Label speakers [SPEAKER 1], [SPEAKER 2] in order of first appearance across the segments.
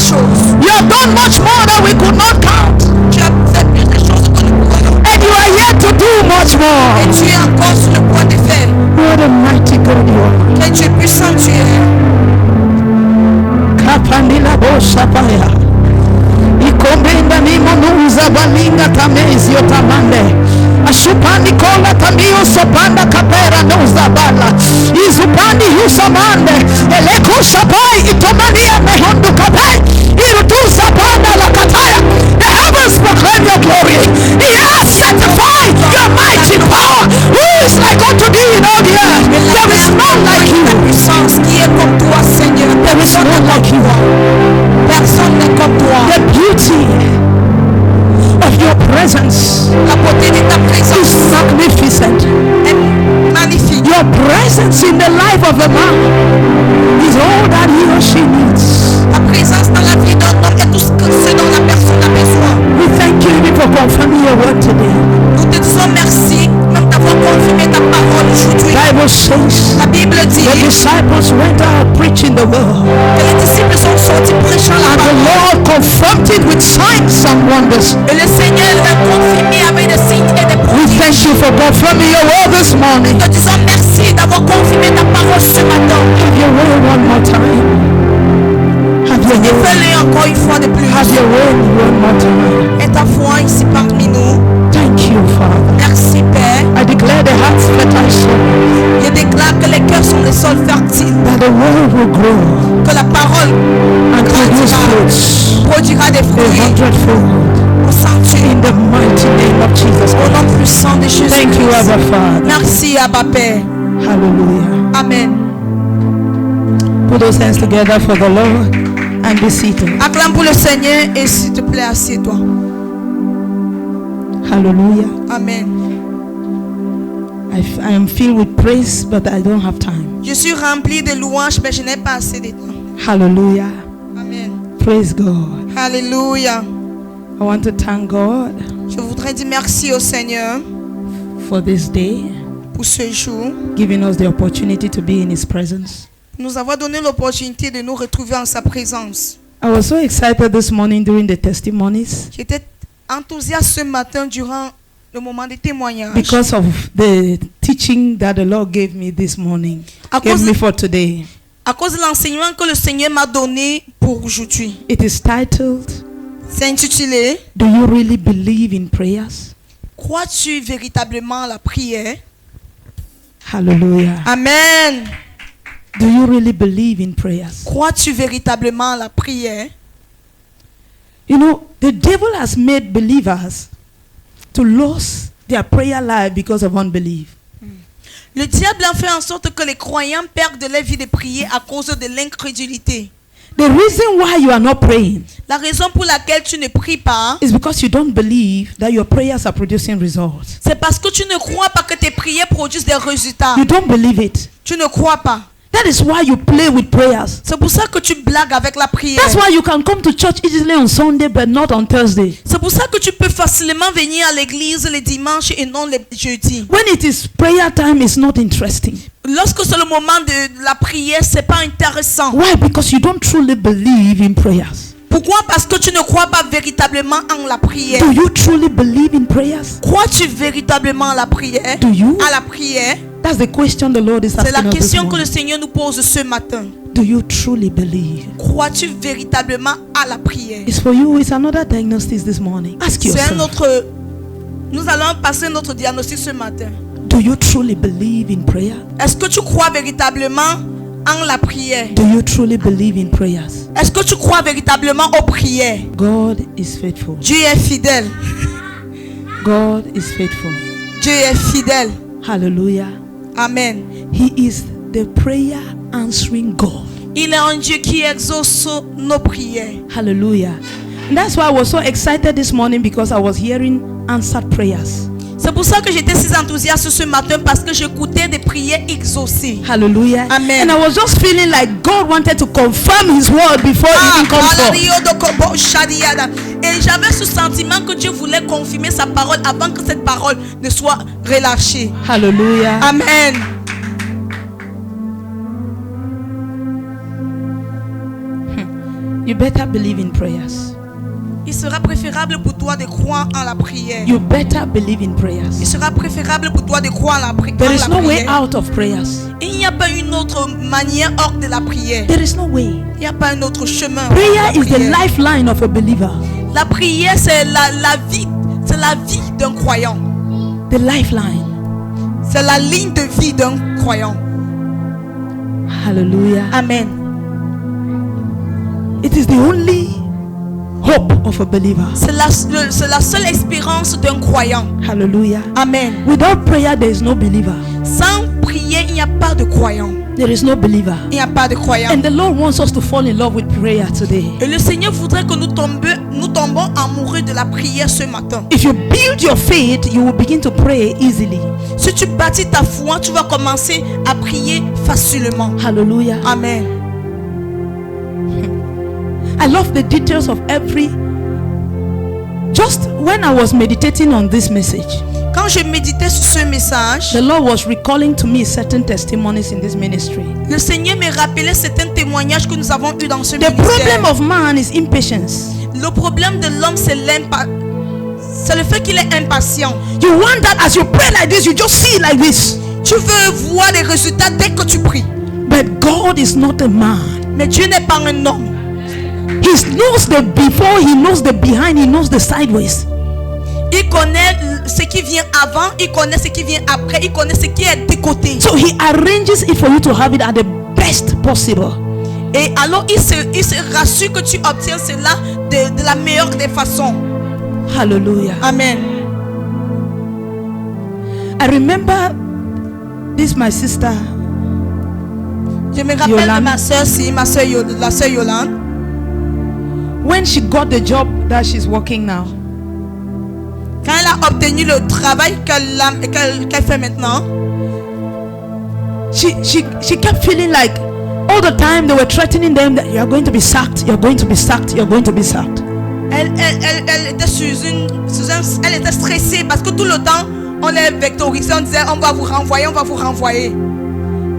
[SPEAKER 1] choses.
[SPEAKER 2] You have done much more than we could not count.
[SPEAKER 1] Tu as fait plus de choses que nous pourrions.
[SPEAKER 2] And you are yet to do much more.
[SPEAKER 1] Et tu es encore sur le point de faire.
[SPEAKER 2] What a mighty God you are.
[SPEAKER 1] Quel Dieu puissant tu es.
[SPEAKER 2] Kapandila boshapaya. Ikombenda nimonuza balinga tamezi yotamande. Ashupani kola tamio sopanda kapera noza bala. Izupani yusamande. Eleko shapai itomania mehondu kapai. Irutuza banda la kataya. The heavens proclaim your glory. The earth sanctify your mighty power. Who is like unto thee in all the earth? There is none like you.
[SPEAKER 1] La puissance qui est comme toi, Seigneur.
[SPEAKER 2] There is none like you.
[SPEAKER 1] Personne n'est comme toi.
[SPEAKER 2] The beauty of your presence
[SPEAKER 1] La beauté de ta
[SPEAKER 2] is
[SPEAKER 1] présence
[SPEAKER 2] magnificent.
[SPEAKER 1] est magnifique.
[SPEAKER 2] Your presence in the life of a man is all that he or she needs.
[SPEAKER 1] Ta présence dans la vie d'un homme est tout ce dont la personne a besoin.
[SPEAKER 2] We thank you even for confirming your word today.
[SPEAKER 1] Nous te disons merci même d'avoir confirmé ta parole aujourd'hui.
[SPEAKER 2] Bible says
[SPEAKER 1] La Bible dit
[SPEAKER 2] the disciples went out preaching the word,
[SPEAKER 1] que les disciples sont sortis prêchant la
[SPEAKER 2] and the
[SPEAKER 1] parole.
[SPEAKER 2] Lord confirmed it with signs and wonders.
[SPEAKER 1] Et le Seigneur l'a confirmé avec des signes et des
[SPEAKER 2] We
[SPEAKER 1] prodiges.
[SPEAKER 2] thank you for confirming your word this morning.
[SPEAKER 1] Nous te disons merci d'avoir confirmé ta parole ce matin.
[SPEAKER 2] Have your way one more time. Have your
[SPEAKER 1] Et
[SPEAKER 2] way.
[SPEAKER 1] fais-le encore une fois de plus.
[SPEAKER 2] Have your way one more time.
[SPEAKER 1] Et ta foi ici parmi nous.
[SPEAKER 2] Thank you, Father.
[SPEAKER 1] Merci Père.
[SPEAKER 2] I declare the heart's fertile soul,
[SPEAKER 1] Je déclare que les cœurs sont des sols fertiles.
[SPEAKER 2] that the word will grow
[SPEAKER 1] Que la parole
[SPEAKER 2] and produce fruits
[SPEAKER 1] produira des fruits
[SPEAKER 2] 100-fold
[SPEAKER 1] au centuple.
[SPEAKER 2] in the mighty name of Jesus
[SPEAKER 1] Au nom
[SPEAKER 2] Christ.
[SPEAKER 1] puissant de Jésus.
[SPEAKER 2] Thank you, Abba Father.
[SPEAKER 1] Merci Abba Père.
[SPEAKER 2] Hallelujah.
[SPEAKER 1] Amen.
[SPEAKER 2] Put those hands together for the Lord and be seated.
[SPEAKER 1] Acclame pour le Seigneur et s'il te plaît, assieds-toi.
[SPEAKER 2] Hallelujah.
[SPEAKER 1] Amen.
[SPEAKER 2] I am filled with praise, but I don't have time.
[SPEAKER 1] Je suis rempli de louanges, mais je n'ai pas assez de temps.
[SPEAKER 2] Hallelujah.
[SPEAKER 1] Amen.
[SPEAKER 2] Praise God.
[SPEAKER 1] Alléluia.
[SPEAKER 2] I want to thank God
[SPEAKER 1] Je voudrais dire merci au Seigneur
[SPEAKER 2] for this day,
[SPEAKER 1] pour ce jour.
[SPEAKER 2] giving us the opportunity to be in His presence.
[SPEAKER 1] Nous avons donné l'opportunité de nous retrouver en sa présence.
[SPEAKER 2] I was so excited this morning during the testimonies
[SPEAKER 1] J'étais enthousiaste ce matin durant le moment des témoignages.
[SPEAKER 2] because of the teaching that the Lord gave me this morning,
[SPEAKER 1] À
[SPEAKER 2] gave
[SPEAKER 1] cause,
[SPEAKER 2] me for today.
[SPEAKER 1] à cause de l'enseignement que le Seigneur m'a donné pour aujourd'hui.
[SPEAKER 2] It is titled,
[SPEAKER 1] C'est intitulé
[SPEAKER 2] Do you really believe in prayers?
[SPEAKER 1] Crois-tu véritablement à la prière?
[SPEAKER 2] Hallelujah.
[SPEAKER 1] Amen.
[SPEAKER 2] Do you really believe in prayers?
[SPEAKER 1] Crois-tu véritablement à la prière?
[SPEAKER 2] You know, the devil has made believers to lose their prayer life because of unbelief.
[SPEAKER 1] Le diable a fait en sorte que les croyants perdent leur vie de prier à cause de l'incrédulité.
[SPEAKER 2] The reason why you are not praying
[SPEAKER 1] La raison pour laquelle tu ne pries pas,
[SPEAKER 2] is because you don't believe that your prayers are producing results.
[SPEAKER 1] c'est parce que tu ne crois pas que tes prières produisent des résultats.
[SPEAKER 2] You don't believe it.
[SPEAKER 1] Tu ne crois pas.
[SPEAKER 2] That is why you play with prayers.
[SPEAKER 1] C'est pour ça que tu blagues avec la prière.
[SPEAKER 2] That's why you can come to church easily on Sunday but not on Thursday.
[SPEAKER 1] C'est pour ça que tu peux facilement venir à l'église les dimanches et non les jeudis.
[SPEAKER 2] When it is prayer time, it's not interesting.
[SPEAKER 1] Lorsque c'est le moment de la prière, c'est pas intéressant.
[SPEAKER 2] Why? Because you don't truly believe in prayers.
[SPEAKER 1] Pourquoi? Parce que tu ne crois pas véritablement en la prière.
[SPEAKER 2] Do you truly believe in prayers?
[SPEAKER 1] Crois-tu véritablement à la prière?
[SPEAKER 2] Do you?
[SPEAKER 1] À la prière?
[SPEAKER 2] That's the question the Lord is
[SPEAKER 1] C'est la
[SPEAKER 2] asking us this
[SPEAKER 1] question que le
[SPEAKER 2] morning.
[SPEAKER 1] Seigneur nous pose ce matin.
[SPEAKER 2] Do you truly believe?
[SPEAKER 1] Crois-tu véritablement à la prière?
[SPEAKER 2] It's for you. It's another diagnosis this morning. Ask
[SPEAKER 1] C'est un
[SPEAKER 2] yourself.
[SPEAKER 1] autre. Nous allons passer notre diagnostic ce matin.
[SPEAKER 2] Do you truly believe in prayer?
[SPEAKER 1] Est-ce que tu crois véritablement en la prière?
[SPEAKER 2] Do you truly believe in prayers?
[SPEAKER 1] Est-ce que tu crois véritablement aux prières?
[SPEAKER 2] God is faithful.
[SPEAKER 1] Dieu est fidèle.
[SPEAKER 2] God is faithful.
[SPEAKER 1] Dieu est fidèle.
[SPEAKER 2] Hallelujah.
[SPEAKER 1] Amen.
[SPEAKER 2] He is the prayer answering God.
[SPEAKER 1] Il est un Dieu qui exauce nos prières.
[SPEAKER 2] Hallelujah. And that's why I was so excited this morning, because I was hearing answered prayers.
[SPEAKER 1] C'est pour ça que j'étais si enthousiaste ce matin, parce que j'écoutais des prières exaucées.
[SPEAKER 2] Hallelujah.
[SPEAKER 1] Amen.
[SPEAKER 2] And I was just feeling like God wanted to confirm His word before it even comes forth.
[SPEAKER 1] Et j'avais ce sentiment que Dieu voulait confirmer sa parole avant que cette parole ne soit relâchée.
[SPEAKER 2] Hallelujah.
[SPEAKER 1] Amen.
[SPEAKER 2] You better believe in prayers.
[SPEAKER 1] Il sera préférable pour toi de croire en la prière.
[SPEAKER 2] You better believe in
[SPEAKER 1] Il
[SPEAKER 2] prayers.
[SPEAKER 1] sera préférable pour toi de croire en la
[SPEAKER 2] There is no way
[SPEAKER 1] prière.
[SPEAKER 2] out of prayers.
[SPEAKER 1] Il n'y a pas une autre manière hors de la prière.
[SPEAKER 2] There is no way.
[SPEAKER 1] Il n'y a pas un autre chemin. hors de
[SPEAKER 2] Prayer
[SPEAKER 1] la
[SPEAKER 2] is the
[SPEAKER 1] prière.
[SPEAKER 2] lifeline of a believer.
[SPEAKER 1] La prière, c'est la vie. C'est la vie d'un croyant.
[SPEAKER 2] The lifeline.
[SPEAKER 1] C'est la ligne de vie d'un croyant.
[SPEAKER 2] Hallelujah.
[SPEAKER 1] Amen.
[SPEAKER 2] It is the only hope of a believer.
[SPEAKER 1] C'est la seule espérance d'un croyant.
[SPEAKER 2] Hallelujah.
[SPEAKER 1] Amen.
[SPEAKER 2] Without prayer, there is no believer.
[SPEAKER 1] Sans prière, il n'y a pas de croyant.
[SPEAKER 2] There is no believer.
[SPEAKER 1] Il n'y a pas de croyant.
[SPEAKER 2] And the Lord wants us to fall in love with prayer today.
[SPEAKER 1] Et le Seigneur voudrait que nous tombons amoureux de la prière ce matin.
[SPEAKER 2] If you build your faith, you will begin to pray easily.
[SPEAKER 1] Si tu bâtis ta foi, tu vas commencer à prier facilement.
[SPEAKER 2] Hallelujah.
[SPEAKER 1] Amen.
[SPEAKER 2] I love the details of every. Just when I was meditating on this message,
[SPEAKER 1] Quand je méditais sur ce message,
[SPEAKER 2] the Lord was recalling to me certain testimonies in this ministry.
[SPEAKER 1] le Seigneur me rappelait certains témoignages que nous avons eus dans ce
[SPEAKER 2] The
[SPEAKER 1] ministère.
[SPEAKER 2] problem of man is impatience.
[SPEAKER 1] Le problème de l'homme, c'est le fait qu'il est impatient.
[SPEAKER 2] You want that as you pray like this, you just see it like this.
[SPEAKER 1] Tu veux voir des résultats dès que tu pries.
[SPEAKER 2] But God is not a man.
[SPEAKER 1] Mais Dieu n'est pas un homme.
[SPEAKER 2] He knows the before, he knows the behind, he knows the sideways.
[SPEAKER 1] Il connaît ce qui vient avant, il connaît ce qui vient après, il connaît ce qui est des côtés.
[SPEAKER 2] So he arranges it for you to have it at the best possible.
[SPEAKER 1] Et alors il se rassure que tu obtiens cela de la meilleure des façons.
[SPEAKER 2] Hallelujah.
[SPEAKER 1] Amen.
[SPEAKER 2] I remember this, my sister.
[SPEAKER 1] Je me rappelle
[SPEAKER 2] Yolande.
[SPEAKER 1] de ma soeur, la soeur Yolande.
[SPEAKER 2] When she got the job that she's working now,
[SPEAKER 1] Quand elle a obtenu le travail qu'elle fait maintenant,
[SPEAKER 2] she kept feeling like all the time they were threatening them that you are going to be sacked, you're going to be sacked, you're going to be sacked.
[SPEAKER 1] elle était stressée parce que tout le temps on les vectorisait, on disait on va vous renvoyer, on va vous renvoyer.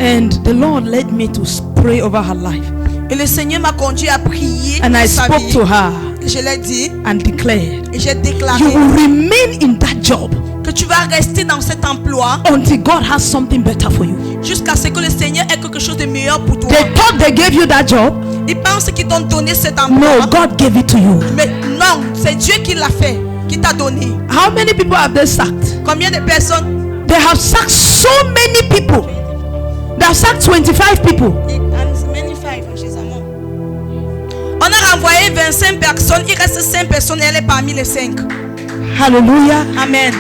[SPEAKER 2] And the Lord led me to pray over her life.
[SPEAKER 1] Et le Seigneur m'a conduit à prier
[SPEAKER 2] And I
[SPEAKER 1] pour sa
[SPEAKER 2] spoke
[SPEAKER 1] vie.
[SPEAKER 2] to her
[SPEAKER 1] Et je l'ai dit
[SPEAKER 2] and declared,
[SPEAKER 1] et j'ai déclaré
[SPEAKER 2] you will remain in that job
[SPEAKER 1] que tu vas rester dans cet emploi
[SPEAKER 2] until God has something better for you.
[SPEAKER 1] jusqu'à ce que le Seigneur ait quelque chose de meilleur pour toi.
[SPEAKER 2] They thought they gave you that job.
[SPEAKER 1] Ils pensent qu'ils t'ont donné cet
[SPEAKER 2] No,
[SPEAKER 1] emploi.
[SPEAKER 2] God gave it to you.
[SPEAKER 1] Mais non, c'est Dieu qui l'a fait, qui t'a donné.
[SPEAKER 2] How many people have they sacked?
[SPEAKER 1] Combien de personnes?
[SPEAKER 2] They have sacked so many people. They have sacked 25 people.
[SPEAKER 1] On a renvoyé 25 personnes, il reste 5 personnes et elle est parmi les 5.
[SPEAKER 2] Hallelujah.
[SPEAKER 1] Amen.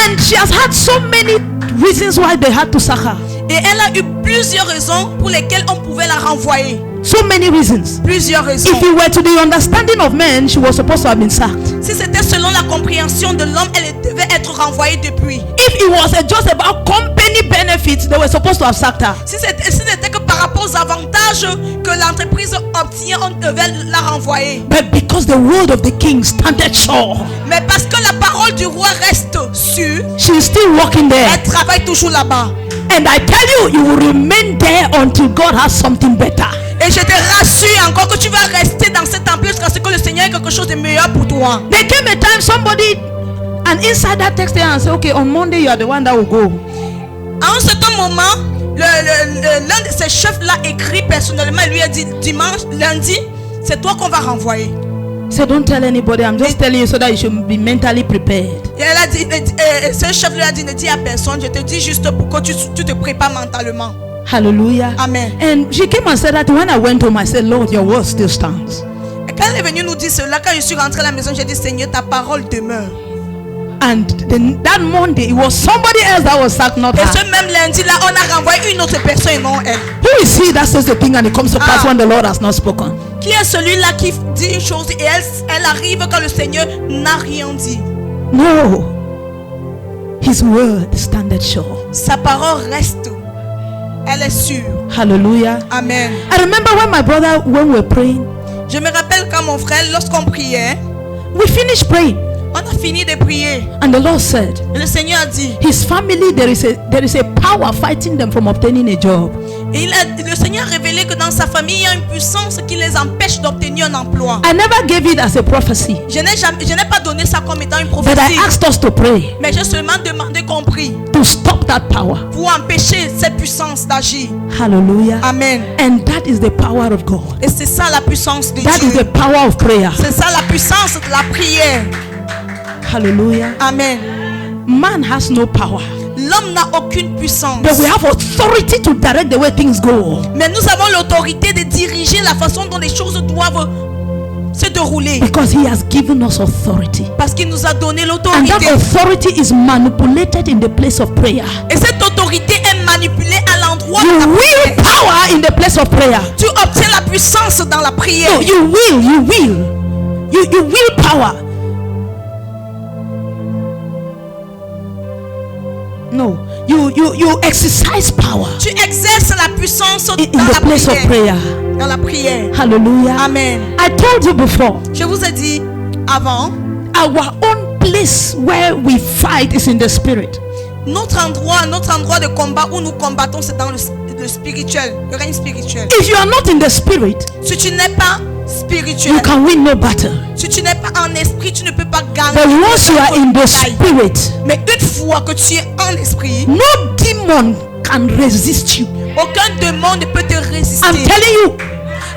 [SPEAKER 2] And she has had so many reasons why they had to sack her.
[SPEAKER 1] Et elle a eu plusieurs raisons pour lesquelles on pouvait la renvoyer.
[SPEAKER 2] So many reasons.
[SPEAKER 1] Plusieurs raisons.
[SPEAKER 2] If it were to the understanding of men, she was supposed to have been sacked.
[SPEAKER 1] Si c'était selon la compréhension de l'homme, elle devait être renvoyée depuis.
[SPEAKER 2] If it was just about company benefits, they were supposed to have sacked her.
[SPEAKER 1] Si c'était que par rapport aux avantages que l'entreprise obtient, on devait la renvoyer.
[SPEAKER 2] But because the word of the king standeth sure,
[SPEAKER 1] Mais parce que la parole du roi reste sûre,
[SPEAKER 2] she is still working there.
[SPEAKER 1] elle travaille toujours là-bas.
[SPEAKER 2] And I tell you, you will remain there until God has something better.
[SPEAKER 1] Et je te rassure encore que tu vas rester dans cet emploi jusqu'à ce que le Seigneur ait quelque chose de meilleur pour toi.
[SPEAKER 2] There came a time somebody, an insider texted her and said, okay, on Monday you are the one that will go.
[SPEAKER 1] À un certain moment, l'un de ses chefs l'a écrit personnellement et lui a dit lundi, c'est toi qu'on va renvoyer.
[SPEAKER 2] So don't tell anybody, I'm just telling you so that you should be mentally prepared.
[SPEAKER 1] Et elle a dit, ce chef lui a dit, ne dis à personne, je te dis juste pour que tu te prépares mentalement.
[SPEAKER 2] Hallelujah.
[SPEAKER 1] Amen.
[SPEAKER 2] And she came and said that when I went home, I said, Lord, your word still stands.
[SPEAKER 1] Et quand elle est venue nous dire cela, quand je suis rentrée à la maison, j'ai dit, Seigneur, ta parole demeure.
[SPEAKER 2] And then that Monday, it was somebody else that was sacked, not
[SPEAKER 1] Et
[SPEAKER 2] her.
[SPEAKER 1] ce même lundi-là, on a renvoyé une autre personne et non elle.
[SPEAKER 2] Who is he that says the thing and it comes to pass when the Lord has not spoken?
[SPEAKER 1] Qui est celui-là qui dit une chose et elle arrive quand le Seigneur n'a rien dit?
[SPEAKER 2] No. His word standeth sure.
[SPEAKER 1] Sa parole reste. Elle est sûre.
[SPEAKER 2] Hallelujah.
[SPEAKER 1] Amen.
[SPEAKER 2] I remember when my brother, when we were praying,
[SPEAKER 1] Je me rappelle quand mon frère, lorsqu'on priait,
[SPEAKER 2] we finished praying.
[SPEAKER 1] on a fini de prier.
[SPEAKER 2] And the Lord said,
[SPEAKER 1] Et le Seigneur a dit,
[SPEAKER 2] his family, there is a power fighting them from obtaining a job.
[SPEAKER 1] et le Seigneur a révélé que dans sa famille, il y a une puissance qui les empêche d'obtenir un emploi.
[SPEAKER 2] I never gave it as a prophecy,
[SPEAKER 1] Je n'ai pas donné ça comme étant une
[SPEAKER 2] but I
[SPEAKER 1] prophétie.
[SPEAKER 2] asked us to pray
[SPEAKER 1] Mais j'ai seulement demandé qu'on prie
[SPEAKER 2] to stop that power.
[SPEAKER 1] pour empêcher cette puissance d'agir.
[SPEAKER 2] Hallelujah.
[SPEAKER 1] Amen.
[SPEAKER 2] And that is the power of God.
[SPEAKER 1] Et c'est ça la puissance de
[SPEAKER 2] That is
[SPEAKER 1] Dieu.
[SPEAKER 2] the power of prayer.
[SPEAKER 1] C'est ça la puissance de la prière.
[SPEAKER 2] Hallelujah.
[SPEAKER 1] Amen.
[SPEAKER 2] Man has no power,
[SPEAKER 1] L'homme n'a aucune puissance.
[SPEAKER 2] but we have authority to direct the way things go.
[SPEAKER 1] Mais nous avons l'autorité de diriger la façon dont les choses doivent se dérouler.
[SPEAKER 2] Because he has given us authority.
[SPEAKER 1] Parce qu'il nous a donné
[SPEAKER 2] And
[SPEAKER 1] l'autorité.
[SPEAKER 2] that authority is manipulated in the place of prayer.
[SPEAKER 1] Et cette autorité est manipulée à l'endroit
[SPEAKER 2] You
[SPEAKER 1] de la
[SPEAKER 2] will
[SPEAKER 1] prière.
[SPEAKER 2] power in the place of prayer.
[SPEAKER 1] Tu obtiens la puissance dans la prière.
[SPEAKER 2] No, you will. You will power. No, you exercise power
[SPEAKER 1] Tu exerces la puissance
[SPEAKER 2] in
[SPEAKER 1] dans
[SPEAKER 2] the
[SPEAKER 1] la
[SPEAKER 2] place of
[SPEAKER 1] prière.
[SPEAKER 2] prayer.
[SPEAKER 1] Dans la prière.
[SPEAKER 2] Hallelujah.
[SPEAKER 1] Amen.
[SPEAKER 2] I told you before,
[SPEAKER 1] Je vous ai dit avant,
[SPEAKER 2] our own place where we fight is in the spirit.
[SPEAKER 1] notre endroit de combat où nous combattons, c'est dans le spirituel, le règne spirituel.
[SPEAKER 2] If you are not in the spirit,
[SPEAKER 1] Si tu n'es pas spirituel,
[SPEAKER 2] you can win no battle.
[SPEAKER 1] si tu n'es pas en esprit, tu ne peux pas gagner.
[SPEAKER 2] But once you are in the
[SPEAKER 1] bataille.
[SPEAKER 2] spirit,
[SPEAKER 1] Mais une fois que tu es en esprit,
[SPEAKER 2] no demon can resist you.
[SPEAKER 1] aucun démon ne peut te résister.
[SPEAKER 2] I'm telling you,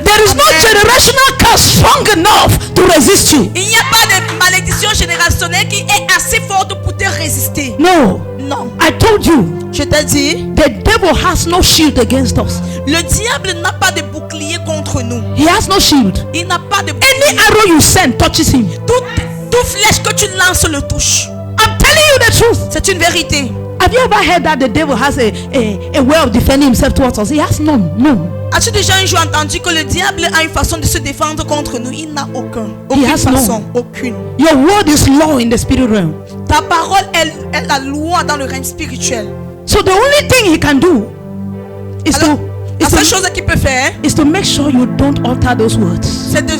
[SPEAKER 2] there is no
[SPEAKER 1] Amen.
[SPEAKER 2] generational curse strong enough to resist you.
[SPEAKER 1] Il n'y a pas de malédiction générationnelle qui est assez forte pour te résister.
[SPEAKER 2] No,
[SPEAKER 1] Non.
[SPEAKER 2] I told you,
[SPEAKER 1] Je t'ai dit,
[SPEAKER 2] the devil has no shield against us.
[SPEAKER 1] le diable n'a pas de bouclier contre nous.
[SPEAKER 2] He has no shield.
[SPEAKER 1] Il n'a pas de
[SPEAKER 2] Any
[SPEAKER 1] bouclier.
[SPEAKER 2] arrow you send touches him.
[SPEAKER 1] Toute flèche que tu lances le touche.
[SPEAKER 2] I'm telling you the truth.
[SPEAKER 1] C'est une vérité.
[SPEAKER 2] Have you ever heard that the devil has a way of defending himself towards us? He has none. No.
[SPEAKER 1] As-tu déjà un jour entendu que le diable a une façon de se défendre contre nous? Il n'a aucune
[SPEAKER 2] has
[SPEAKER 1] façon.
[SPEAKER 2] none.
[SPEAKER 1] Aucune.
[SPEAKER 2] Your word is law in the spirit realm.
[SPEAKER 1] Ta parole est la loi dans le règne spirituel.
[SPEAKER 2] So the only thing he can do is
[SPEAKER 1] Alors, la seule chose qu'il peut faire,
[SPEAKER 2] to make sure you don't utter those words.
[SPEAKER 1] c'est de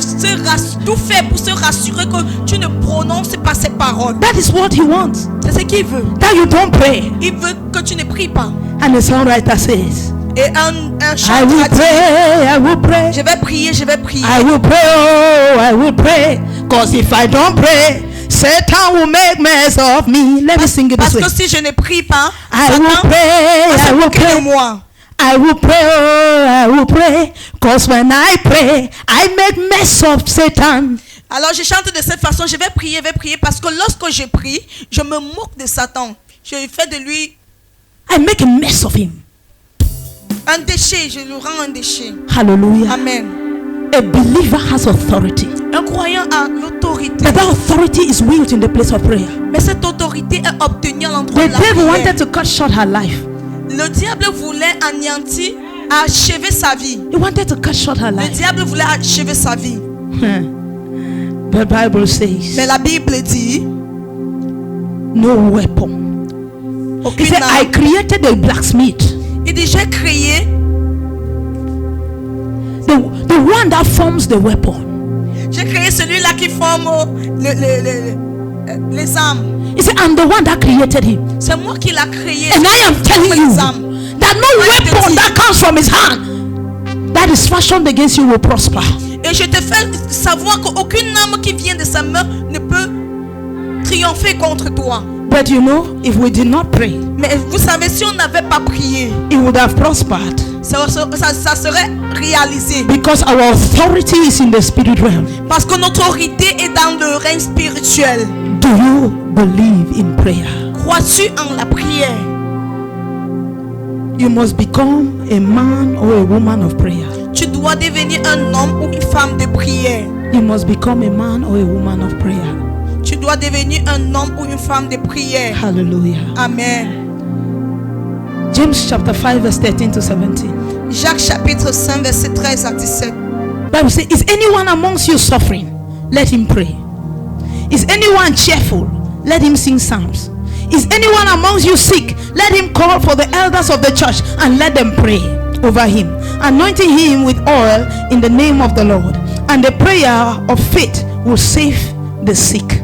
[SPEAKER 1] tout faire pour se rassurer que tu ne prononces pas ces paroles.
[SPEAKER 2] That is what he wants.
[SPEAKER 1] C'est ce qu'il veut.
[SPEAKER 2] That you don't pray.
[SPEAKER 1] Il veut que tu ne pries pas.
[SPEAKER 2] And the songwriter says,
[SPEAKER 1] Et un
[SPEAKER 2] I
[SPEAKER 1] chanteur
[SPEAKER 2] will
[SPEAKER 1] a dit,
[SPEAKER 2] pray, I will pray.
[SPEAKER 1] je vais prier, je vais prier.
[SPEAKER 2] I will pray, oh, I will pray. Cause if I don't pray, Satan will make mess of me. Let me sing it
[SPEAKER 1] Parce
[SPEAKER 2] this way.
[SPEAKER 1] que si je ne prie pas,
[SPEAKER 2] I will
[SPEAKER 1] Satan
[SPEAKER 2] pray,
[SPEAKER 1] va
[SPEAKER 2] I will
[SPEAKER 1] s'occuper de
[SPEAKER 2] pray.
[SPEAKER 1] moi.
[SPEAKER 2] I will pray, oh, I will pray. Cause when I pray, I make mess of Satan.
[SPEAKER 1] Alors je chante de cette façon, je vais prier parce que lorsque je prie, je me moque de Satan. Je fais de lui
[SPEAKER 2] I make a mess of him.
[SPEAKER 1] un déchet, je le rends un déchet.
[SPEAKER 2] Hallelujah.
[SPEAKER 1] Amen.
[SPEAKER 2] A believer has authority.
[SPEAKER 1] Un croyant a l'autorité.
[SPEAKER 2] But that authority is wielded in the place of prayer.
[SPEAKER 1] Mais cette autorité est obtenue à l'endroit
[SPEAKER 2] The
[SPEAKER 1] de la
[SPEAKER 2] devil
[SPEAKER 1] prière.
[SPEAKER 2] wanted to cut short her life.
[SPEAKER 1] Le diable voulait anéantir, achever sa vie.
[SPEAKER 2] He wanted to cut short her
[SPEAKER 1] Le
[SPEAKER 2] life.
[SPEAKER 1] diable voulait achever sa vie.
[SPEAKER 2] The Bible says,
[SPEAKER 1] Mais la Bible dit,
[SPEAKER 2] no weapon. He
[SPEAKER 1] aucune
[SPEAKER 2] said, I
[SPEAKER 1] arme.
[SPEAKER 2] created a blacksmith.
[SPEAKER 1] Il dit, j'ai créé
[SPEAKER 2] The one that forms the weapon.
[SPEAKER 1] J'ai créé celui-là qui forme les âmes.
[SPEAKER 2] He said, I'm the one that created him.
[SPEAKER 1] C'est moi qui l'ai créé.
[SPEAKER 2] And I am telling you
[SPEAKER 1] Les âmes.
[SPEAKER 2] that no weapon that comes from his hand that is fashioned against you will prosper.
[SPEAKER 1] Et je te fais savoir qu'aucune âme qui vient de sa main ne peut triompher contre toi.
[SPEAKER 2] But you know, if we did not pray,
[SPEAKER 1] Mais vous savez, si on n'avait pas prié,
[SPEAKER 2] it would have prospered.
[SPEAKER 1] ça serait réalisé.
[SPEAKER 2] Because our authority is in the spirit realm.
[SPEAKER 1] Parce que notre autorité est dans le règne spirituel.
[SPEAKER 2] Do you believe in prayer?
[SPEAKER 1] Crois-tu en la prière?
[SPEAKER 2] You must become a man or a woman of prayer.
[SPEAKER 1] Tu dois devenir un homme ou une femme de prière.
[SPEAKER 2] You must become a man or a woman of prayer.
[SPEAKER 1] Tu dois devenir un homme ou une femme de prière.
[SPEAKER 2] Hallelujah.
[SPEAKER 1] Amen.
[SPEAKER 2] James chapter 5 verse 13 to 17.
[SPEAKER 1] Jacques chapitre 5 verset 13 à 17.
[SPEAKER 2] Bible says, is anyone amongst you suffering? Let him pray. Is anyone cheerful? Let him sing psalms. Is anyone amongst you sick? Let him call for the elders of the church and let them pray over him, anointing him with oil in the name of the Lord. And the prayer of faith will save the sick,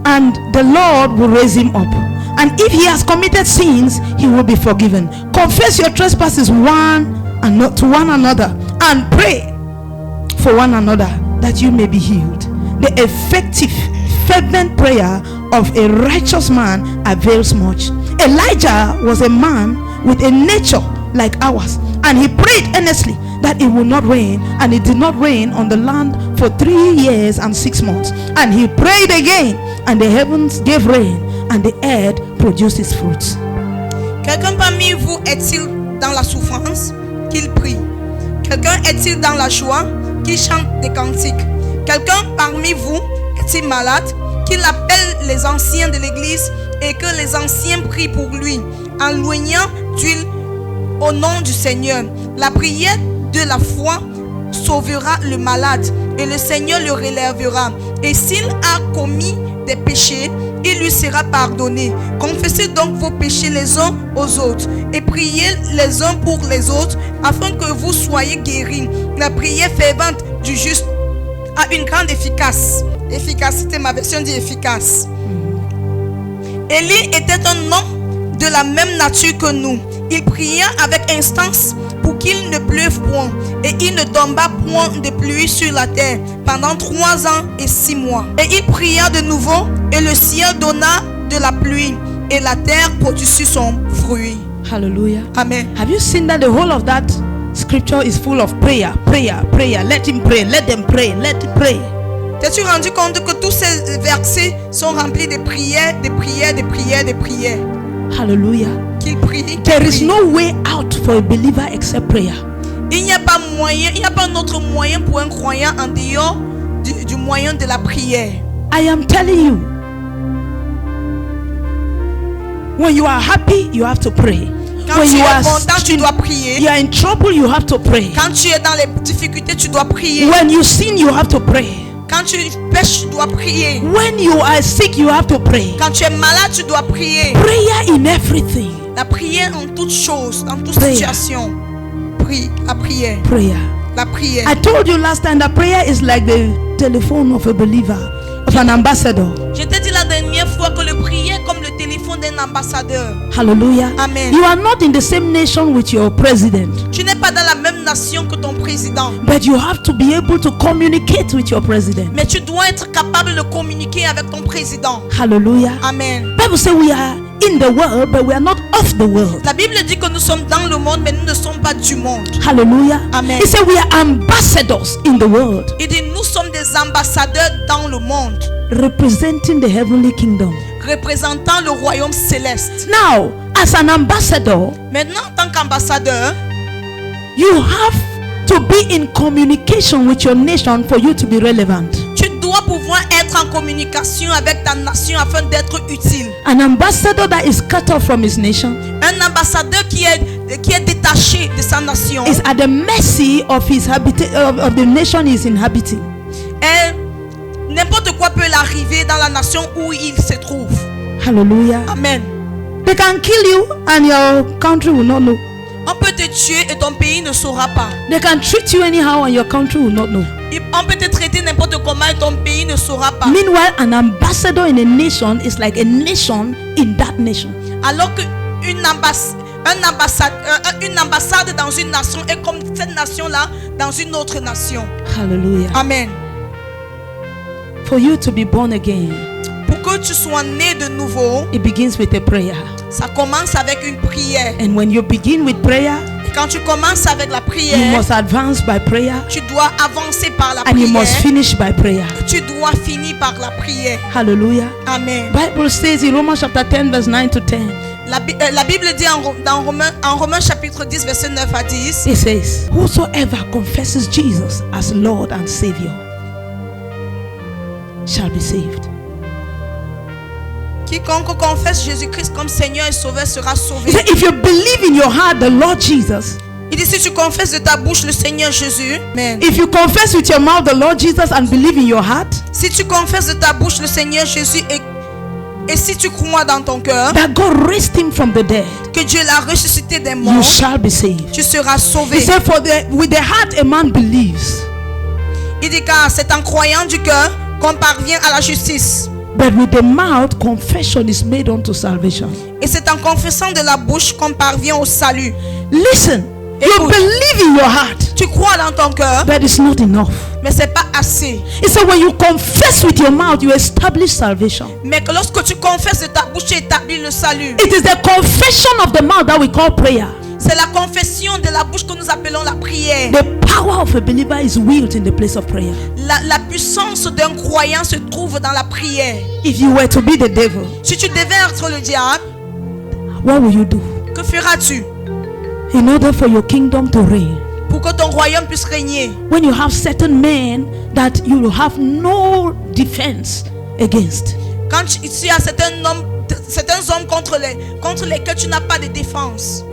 [SPEAKER 2] and the Lord will raise him up. And if he has committed sins, he will be forgiven. Confess your trespasses one and not to one another, and pray for one another that you may be healed. The effective, fervent prayer of a righteous man avails much. Elijah was a man with a nature like ours, and he prayed earnestly that it would not rain, and it did not rain on the land for 3 years and 6 months. And he prayed again, and the heavens gave rain, and the earth produced its fruits.
[SPEAKER 1] Quelqu'un parmi vous est-il dans la souffrance? Qu'il prie. Quelqu'un est-il dans la joie? Qu'il chante des cantiques. Quelqu'un parmi vous est-il malade? Qu'il appelle les anciens de l'église et que les anciens prient pour lui, en loignant d'huile au nom du Seigneur. La prière de la foi sauvera le malade et le Seigneur le relèvera. Et s'il a commis des péchés, il lui sera pardonné. Confessez donc vos péchés les uns aux autres et priez les uns pour les autres afin que vous soyez guéris. La prière fervente du juste a une grande efficacité, ma version dit efficace. Élie était un homme de la même nature que nous. Il pria avec instance pour qu'il ne pleuve point, et il ne tomba point de pluie sur la terre pendant 3 ans et 6 mois. Et il pria de nouveau, et le ciel donna de la pluie, et la terre produisit son fruit.
[SPEAKER 2] Hallelujah.
[SPEAKER 1] Amen.
[SPEAKER 2] Have you seen that the whole of that scripture is full of prayer? Let him pray, let them pray, let him pray.
[SPEAKER 1] T'es-tu rendu compte que tous ces versets sont remplis de prières?
[SPEAKER 2] Hallelujah.
[SPEAKER 1] Qu'il prie.
[SPEAKER 2] There is no way out for a believer except prayer.
[SPEAKER 1] Il n'y a pas un autre moyen pour un croyant en dehors du moyen de la prière.
[SPEAKER 2] I am telling you, when you are happy, you have to pray.
[SPEAKER 1] Quand
[SPEAKER 2] When
[SPEAKER 1] tu
[SPEAKER 2] you
[SPEAKER 1] es
[SPEAKER 2] are
[SPEAKER 1] content, tu dois prier.
[SPEAKER 2] you are in trouble, you have to pray.
[SPEAKER 1] Quand tu es dans les difficultés, tu dois prier.
[SPEAKER 2] When you sin, you have to pray.
[SPEAKER 1] Quand tu pêches, tu dois prier.
[SPEAKER 2] When you are sick, you have to pray.
[SPEAKER 1] Quand tu es malade, tu dois prier.
[SPEAKER 2] Prayer in everything.
[SPEAKER 1] La prière en toutes choses, dans toute
[SPEAKER 2] Prayer.
[SPEAKER 1] situation. Prie, la prière.
[SPEAKER 2] Prayer.
[SPEAKER 1] La prière.
[SPEAKER 2] I told you last time that prayer is like the telephone of a believer, of an ambassador.
[SPEAKER 1] Je t'ai dit la dernière fois que le prière est comme le téléphone d'un ambassadeur.
[SPEAKER 2] Hallelujah.
[SPEAKER 1] Amen.
[SPEAKER 2] You are not in the same nation with your president,
[SPEAKER 1] Tu n'es pas dans la même nation que ton président.
[SPEAKER 2] but you have to be able to communicate with your president.
[SPEAKER 1] Mais tu dois être capable de communiquer avec ton président.
[SPEAKER 2] Hallelujah.
[SPEAKER 1] Amen.
[SPEAKER 2] Bible says we are in the world, but we are not of the world.
[SPEAKER 1] La Bible dit que nous sommes dans le monde, mais nous ne sommes pas du monde.
[SPEAKER 2] Hallelujah.
[SPEAKER 1] Amen.
[SPEAKER 2] He said we are ambassadors in the world,
[SPEAKER 1] Il dit nous sommes des ambassadeurs dans le monde,
[SPEAKER 2] representing the heavenly kingdom.
[SPEAKER 1] représentant le royaume céleste.
[SPEAKER 2] Now, as an ambassador,
[SPEAKER 1] Maintenant, en tant qu'ambassadeur,
[SPEAKER 2] you have to be in communication with your nation for you to be relevant.
[SPEAKER 1] tu dois pouvoir être en communication avec ta nation afin d'être utile.
[SPEAKER 2] An ambassador that is cut off from his nation
[SPEAKER 1] Un ambassadeur qui est détaché de sa nation
[SPEAKER 2] is at the mercy of his of the nation he is inhabiting.
[SPEAKER 1] et n'importe quoi peut l'arriver dans la nation où il se trouve.
[SPEAKER 2] Hallelujah.
[SPEAKER 1] Amen.
[SPEAKER 2] They can kill you and your country will not know.
[SPEAKER 1] On peut te tuer et ton pays ne saura pas.
[SPEAKER 2] They can treat you anyhow and your country will not know.
[SPEAKER 1] On peut te traiter n'importe comment et ton pays ne saura pas.
[SPEAKER 2] Meanwhile, an ambassador in a nation is like a nation in that nation.
[SPEAKER 1] Alors que une ambassade dans une nation est comme cette nation-là dans une autre nation.
[SPEAKER 2] Hallelujah.
[SPEAKER 1] Amen.
[SPEAKER 2] For you to be born again,
[SPEAKER 1] Pour que tu sois né de nouveau,
[SPEAKER 2] it begins with a prayer.
[SPEAKER 1] ça commence avec une prière.
[SPEAKER 2] And when you begin with prayer,
[SPEAKER 1] Et quand tu commences avec la
[SPEAKER 2] you
[SPEAKER 1] prière,
[SPEAKER 2] must advance by prayer
[SPEAKER 1] tu dois avancer par la
[SPEAKER 2] and you must
[SPEAKER 1] prière.
[SPEAKER 2] finish by prayer.
[SPEAKER 1] Tu dois finir par la prière.
[SPEAKER 2] Hallelujah.
[SPEAKER 1] Amen.
[SPEAKER 2] Bible says in Romans chapter 10 verse 9 to 10,
[SPEAKER 1] La Bible dit en Romains chapitre 10 verset 9 à 10,
[SPEAKER 2] it says, whosoever confesses Jesus as Lord and Savior shall be saved.
[SPEAKER 1] quiconque confesse Jésus-Christ comme Seigneur et Sauveur sera
[SPEAKER 2] He
[SPEAKER 1] sauvé.
[SPEAKER 2] said, if you believe in your heart the Lord Jesus,
[SPEAKER 1] Il dit si tu confesses de ta bouche le Seigneur Jésus, amen.
[SPEAKER 2] if you confess with your mouth the Lord Jesus and believe in your heart
[SPEAKER 1] Si tu confesses de ta bouche le Seigneur Jésus et si tu crois dans ton cœur
[SPEAKER 2] that God raised him from the dead,
[SPEAKER 1] que Dieu l'a ressuscité des
[SPEAKER 2] you
[SPEAKER 1] morts,
[SPEAKER 2] shall be saved.
[SPEAKER 1] tu seras sauvé.
[SPEAKER 2] He said, with the heart a man believes,
[SPEAKER 1] Il dit car c'est en croyant du cœur qu'on parvient à la justice.
[SPEAKER 2] but with the mouth confession is made unto salvation.
[SPEAKER 1] Et c'est en confessant de la bouche qu'on parvient au salut.
[SPEAKER 2] Listen, You
[SPEAKER 1] Écoute,
[SPEAKER 2] believe in your heart,
[SPEAKER 1] tu crois dans ton cœur,
[SPEAKER 2] but it's not enough.
[SPEAKER 1] mais c'est pas assez.
[SPEAKER 2] He said, when you confess with your mouth, you establish salvation.
[SPEAKER 1] Mais que lorsque tu confesses de ta bouche, tu établis le salut.
[SPEAKER 2] It is the confession of the mouth that we call prayer.
[SPEAKER 1] C'est la confession de la bouche que nous appelons la prière.
[SPEAKER 2] The power of a believer is willed in the place of prayer.
[SPEAKER 1] La puissance d'un croyant se trouve dans la prière.
[SPEAKER 2] If you were to be the devil,
[SPEAKER 1] Si tu devais être le diable,
[SPEAKER 2] what will you do?
[SPEAKER 1] que feras-tu
[SPEAKER 2] In order for your kingdom to reign,
[SPEAKER 1] pour que ton royaume puisse régner?
[SPEAKER 2] when you have certain men that you will have no defense against,
[SPEAKER 1] Quand tu as certains hommes contre lesquels tu n'as pas de défense,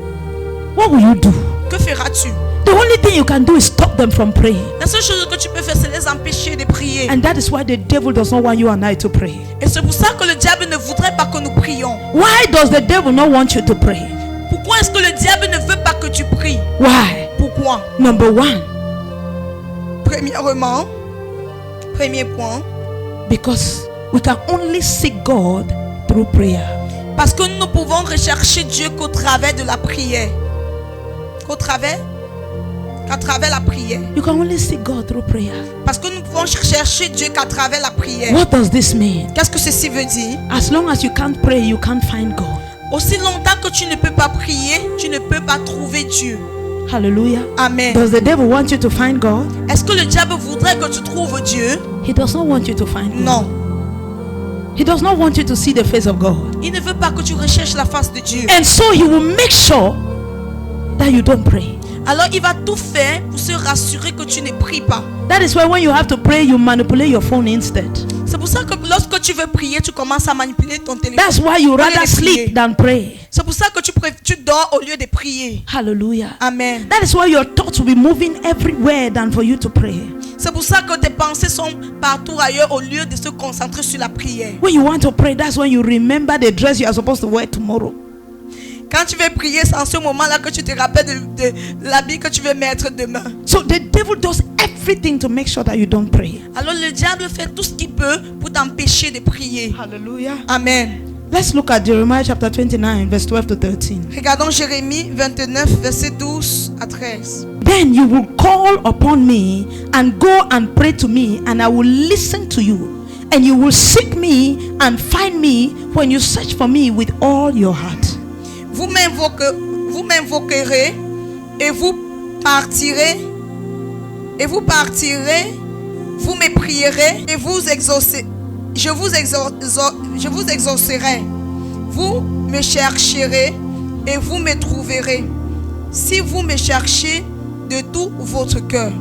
[SPEAKER 2] what will you do?
[SPEAKER 1] que feras-tu?
[SPEAKER 2] The only thing you can do is stop them from praying.
[SPEAKER 1] La seule chose que tu peux faire, c'est les empêcher de prier.
[SPEAKER 2] And that is why the devil does not want you and I to pray.
[SPEAKER 1] Et c'est pour ça que le diable ne voudrait pas que nous prions.
[SPEAKER 2] Why does the devil not want you to pray?
[SPEAKER 1] Pourquoi est-ce que le diable ne veut pas que tu pries?
[SPEAKER 2] Why?
[SPEAKER 1] Pourquoi?
[SPEAKER 2] Number one,
[SPEAKER 1] Premièrement, premier point,
[SPEAKER 2] because we can only seek God through prayer.
[SPEAKER 1] parce que nous ne pouvons rechercher Dieu qu'au travers de la prière. Qu'à travers la prière.
[SPEAKER 2] You can only seek God through prayer.
[SPEAKER 1] Parce que nous pouvons chercher Dieu qu'à travers la prière.
[SPEAKER 2] What does this mean?
[SPEAKER 1] Qu'est-ce que ceci veut dire?
[SPEAKER 2] As long as you can't pray, you can't find God.
[SPEAKER 1] Aussi longtemps que tu ne peux pas prier, tu ne peux pas trouver Dieu.
[SPEAKER 2] Hallelujah.
[SPEAKER 1] Amen.
[SPEAKER 2] Does the devil want you to find God?
[SPEAKER 1] Est-ce que le diable voudrait que tu trouves Dieu?
[SPEAKER 2] He does not want you to find God.
[SPEAKER 1] Non.
[SPEAKER 2] He does not want you to see the face of God.
[SPEAKER 1] Il ne veut pas que tu recherches la face de Dieu.
[SPEAKER 2] And so he will make sure that you don't pray.
[SPEAKER 1] Alors il va tout faire pour se rassurer que tu ne pries pas.
[SPEAKER 2] That is why when you have to pray, you manipulate your phone instead.
[SPEAKER 1] C'est pour ça que lorsque tu veux prier, tu commences à manipuler ton téléphone.
[SPEAKER 2] That's why you
[SPEAKER 1] Au lieu
[SPEAKER 2] rather
[SPEAKER 1] de prier.
[SPEAKER 2] sleep than pray.
[SPEAKER 1] C'est pour ça que tu dors au lieu de prier.
[SPEAKER 2] Hallelujah.
[SPEAKER 1] Amen.
[SPEAKER 2] That is why your thoughts will be moving everywhere than for you to pray.
[SPEAKER 1] C'est pour ça que tes pensées sont partout ailleurs au lieu de se concentrer sur la prière.
[SPEAKER 2] When you want to pray, that's when you remember the dress you are supposed to wear tomorrow.
[SPEAKER 1] Quand tu veux prier, c'est en ce moment-là que tu te rappelles de l'habit que tu veux mettre demain.
[SPEAKER 2] So the devil does everything to make sure that you don't pray.
[SPEAKER 1] Alors le diable fait tout ce qu'il peut pour t'empêcher de prier.
[SPEAKER 2] Hallelujah.
[SPEAKER 1] Amen.
[SPEAKER 2] Let's look at Jeremiah chapter 29, verse 12 to 13.
[SPEAKER 1] Regardons Jérémie 29, verset 12 à 13.
[SPEAKER 2] Then you will call upon me and go and pray to me, and I will listen to you. And you will seek me and find me when you search for me with all your heart.
[SPEAKER 1] Vous m'invoquerez et vous partirez. Vous me prierez et vous exaucerez. Je vous exaucerai. Vous me chercherez et vous me trouverez. Si vous me cherchez de tout votre cœur.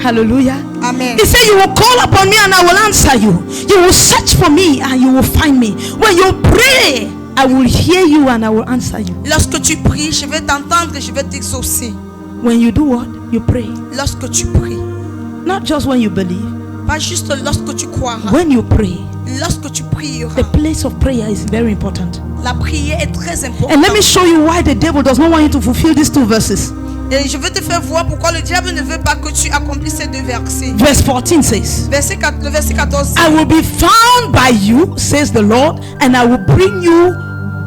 [SPEAKER 2] Hallelujah.
[SPEAKER 1] Amen.
[SPEAKER 2] He said, you will call upon me and I will answer you. You will search for me and you will find me. When you pray, I will hear you and I will answer you.
[SPEAKER 1] Lorsque tu pries, je vais t'entendre et je vais t'exaucer.
[SPEAKER 2] When you do what? You pray.
[SPEAKER 1] Lorsque tu pries.
[SPEAKER 2] Not just when you believe.
[SPEAKER 1] Pas juste lorsque tu croiras.
[SPEAKER 2] When you pray.
[SPEAKER 1] Lorsque tu prieras.
[SPEAKER 2] The place of prayer is very important.
[SPEAKER 1] La prière est très importante.
[SPEAKER 2] And let me show you why the devil does not want you to fulfill these two verses.
[SPEAKER 1] Et je veux te faire voir pourquoi le diable ne veut pas que tu accomplisses ces deux versets.
[SPEAKER 2] Verse 14 says,
[SPEAKER 1] Le verset 14.
[SPEAKER 2] I will be found by you, says the Lord, and I will bring you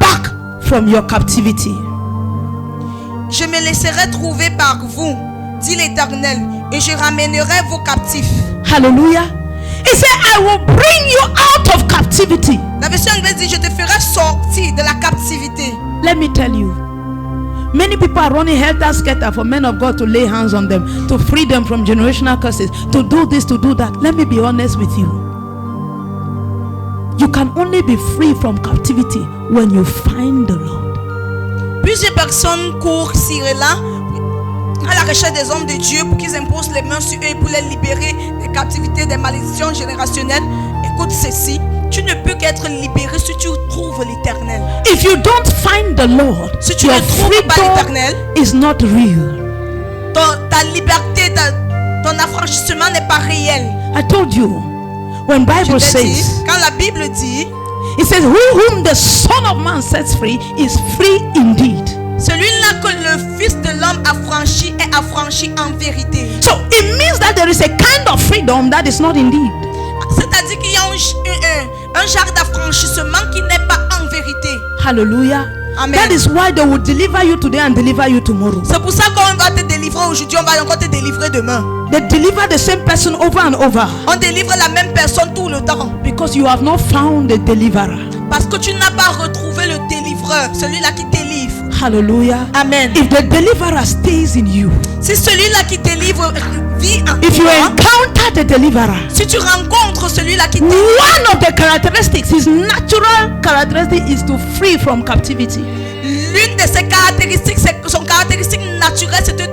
[SPEAKER 2] back from your captivity.
[SPEAKER 1] Je me laisserai trouver par vous, dit l'Éternel, et je ramènerai vos captifs.
[SPEAKER 2] Hallelujah. He said, I will bring you out of captivity.
[SPEAKER 1] La version anglaise dit, je te ferai sortir de la captivité.
[SPEAKER 2] Let me tell you, many people are running helter-skelter for men of God to lay hands on them, to free them from generational curses, to do this, to do that. Let me be honest with you. You can only be free from captivity when you find the Lord.
[SPEAKER 1] Plusieurs personnes courent sur et là à la recherche des hommes de Dieu pour qu'ils imposent les mains sur eux et pour les libérer des captivités, des malédictions générationnelles. Écoute ceci, tu ne peux qu'être libéré si tu trouves l'Éternel.
[SPEAKER 2] If you don't find the Lord,
[SPEAKER 1] Si tu
[SPEAKER 2] your
[SPEAKER 1] ne trouves pas
[SPEAKER 2] freedom
[SPEAKER 1] l'Éternel,
[SPEAKER 2] is not real.
[SPEAKER 1] ta liberté, ton affranchissement n'est pas réel.
[SPEAKER 2] I told you, when Bible
[SPEAKER 1] Je t'ai dit,
[SPEAKER 2] says,
[SPEAKER 1] quand la Bible dit,
[SPEAKER 2] it says, whom the Son of Man sets free is free indeed.
[SPEAKER 1] celui-là que le Fils de l'homme affranchit est affranchi en vérité.
[SPEAKER 2] So it means that there is a kind of freedom that is not indeed.
[SPEAKER 1] C'est-à-dire qu'il y a un genre d'affranchissement qui n'est pas en vérité.
[SPEAKER 2] Hallelujah.
[SPEAKER 1] Amen.
[SPEAKER 2] That is why they will deliver you today and deliver you tomorrow.
[SPEAKER 1] C'est pour ça qu'on va te délivrer aujourd'hui, on va encore te délivrer demain.
[SPEAKER 2] They deliver the same person over and over
[SPEAKER 1] On délivre la même personne tout le temps.
[SPEAKER 2] because you have not found a deliverer.
[SPEAKER 1] Parce que tu n'as pas retrouvé le délivreur, celui-là qui délivre.
[SPEAKER 2] Hallelujah.
[SPEAKER 1] Amen.
[SPEAKER 2] If the deliverer stays in you,
[SPEAKER 1] Si celui-là qui délivre vit en
[SPEAKER 2] if you
[SPEAKER 1] toi,
[SPEAKER 2] encounter the deliverer,
[SPEAKER 1] si tu rencontres celui-là qui délivre,
[SPEAKER 2] one of the characteristics, his natural characteristic is to free from captivity.
[SPEAKER 1] l'une de ses caractéristiques, son caractéristique naturelle, c'est de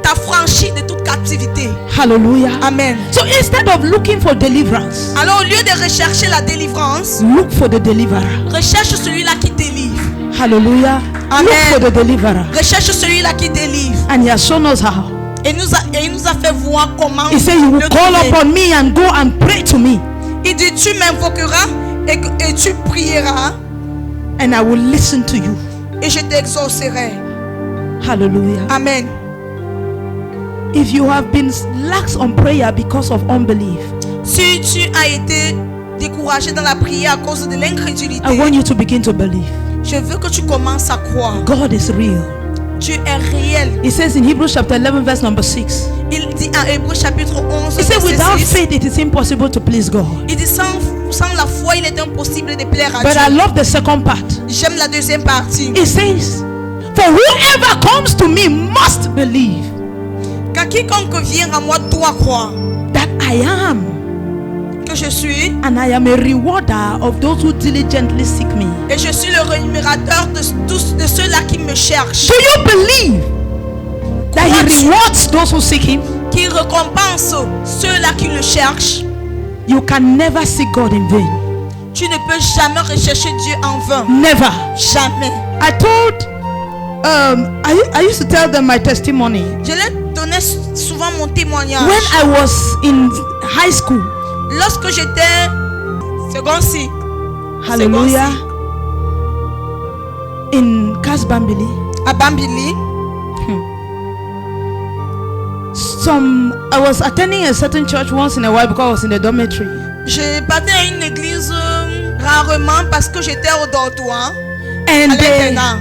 [SPEAKER 1] t'affranchir de toute captivité.
[SPEAKER 2] Hallelujah.
[SPEAKER 1] Amen.
[SPEAKER 2] So instead of looking for deliverance,
[SPEAKER 1] Alors au lieu de rechercher la délivrance,
[SPEAKER 2] look for the deliverer.
[SPEAKER 1] recherche celui-là qui délivre.
[SPEAKER 2] Hallelujah.
[SPEAKER 1] Amen.
[SPEAKER 2] Look for the deliverer.
[SPEAKER 1] Recherche celui-là qui délivre.
[SPEAKER 2] And he has shown us how.
[SPEAKER 1] Et il nous a fait voir comment
[SPEAKER 2] He said, you will
[SPEAKER 1] le
[SPEAKER 2] call
[SPEAKER 1] trouver.
[SPEAKER 2] upon me and go and pray to me,
[SPEAKER 1] Il dit, tu m'invoqueras et tu prieras
[SPEAKER 2] and I will listen to you.
[SPEAKER 1] et je t'exaucerai.
[SPEAKER 2] Hallelujah.
[SPEAKER 1] Amen.
[SPEAKER 2] If you have been lax on prayer because of unbelief,
[SPEAKER 1] Si tu as été découragé dans la prière à cause de l'incrédulité,
[SPEAKER 2] I want you to begin to believe.
[SPEAKER 1] je veux que tu commences à croire.
[SPEAKER 2] God is real.
[SPEAKER 1] Tu es réel.
[SPEAKER 2] It says in Hebrews chapter 11 verse number 6.
[SPEAKER 1] Il dit en Hébreux chapitre 11,
[SPEAKER 2] He said
[SPEAKER 1] verset
[SPEAKER 2] without
[SPEAKER 1] 6,
[SPEAKER 2] faith it is impossible to please God.
[SPEAKER 1] il dit sans la foi il est impossible de plaire à
[SPEAKER 2] But I
[SPEAKER 1] Dieu.
[SPEAKER 2] love the second part.
[SPEAKER 1] J'aime la deuxième partie.
[SPEAKER 2] It says, for whoever comes to me must believe
[SPEAKER 1] Car quiconque vient à moi doit croire
[SPEAKER 2] that I am,
[SPEAKER 1] que je suis
[SPEAKER 2] and I am a rewarder of those who diligently seek me.
[SPEAKER 1] et je suis le rémunérateur de tous de ceux-là qui me cherchent.
[SPEAKER 2] Do you believe that he
[SPEAKER 1] Crois-tu
[SPEAKER 2] rewards those who seek him?
[SPEAKER 1] qui récompense ceux-là qui le cherchent?
[SPEAKER 2] You can never seek God in vain.
[SPEAKER 1] Tu ne peux jamais rechercher Dieu en vain.
[SPEAKER 2] Never.
[SPEAKER 1] Jamais.
[SPEAKER 2] I told I used to tell them my testimony.
[SPEAKER 1] Je leur donnais souvent mon témoignage.
[SPEAKER 2] When I was in high school,
[SPEAKER 1] Lorsque j'étais seconde-ci,
[SPEAKER 2] hallelujah, in Kasbambili,
[SPEAKER 1] à Bambili,
[SPEAKER 2] I was attending a certain church once in a while because I was in the dormitory.
[SPEAKER 1] je partais à une église rarement parce que j'étais au dortoir.
[SPEAKER 2] And
[SPEAKER 1] À l'internat.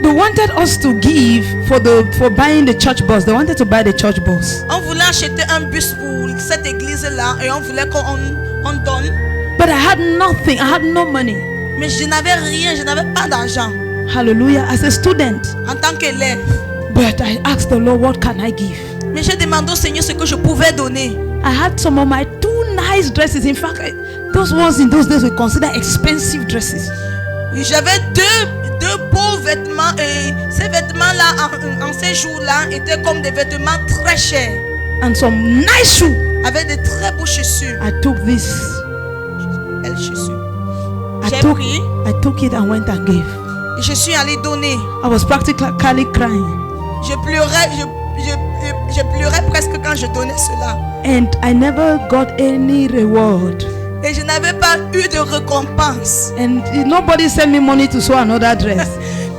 [SPEAKER 2] they wanted us to give for buying the church bus. They wanted to buy the church bus.
[SPEAKER 1] On voulait acheter un bus pour cette église-là et on voulait qu'on donne.
[SPEAKER 2] But I had nothing. I had no money.
[SPEAKER 1] Mais je n'avais rien, je n'avais pas d'argent
[SPEAKER 2] Hallelujah. As a student.
[SPEAKER 1] en tant qu'élève.
[SPEAKER 2] But I asked the Lord, what can I give?
[SPEAKER 1] Mais j'ai demandé au Seigneur ce que je pouvais donner.
[SPEAKER 2] I had some of my two nice dresses. In fact, those ones in those days were considered expensive dresses.
[SPEAKER 1] Et j'avais deux beaux vêtements et ces vêtements-là en ces jours-là étaient comme des vêtements très chers
[SPEAKER 2] And some nice shoes.
[SPEAKER 1] avec de très beaux chaussures.
[SPEAKER 2] I took this.
[SPEAKER 1] Belles chaussures.
[SPEAKER 2] I
[SPEAKER 1] J'ai
[SPEAKER 2] took,
[SPEAKER 1] pris
[SPEAKER 2] I took it and went and gave.
[SPEAKER 1] et je suis allée donner.
[SPEAKER 2] I was practically crying.
[SPEAKER 1] Je pleurais presque quand je donnais cela.
[SPEAKER 2] And I never got any reward.
[SPEAKER 1] Et je n'avais pas eu de récompense.
[SPEAKER 2] And nobody sent me money to sew another dress.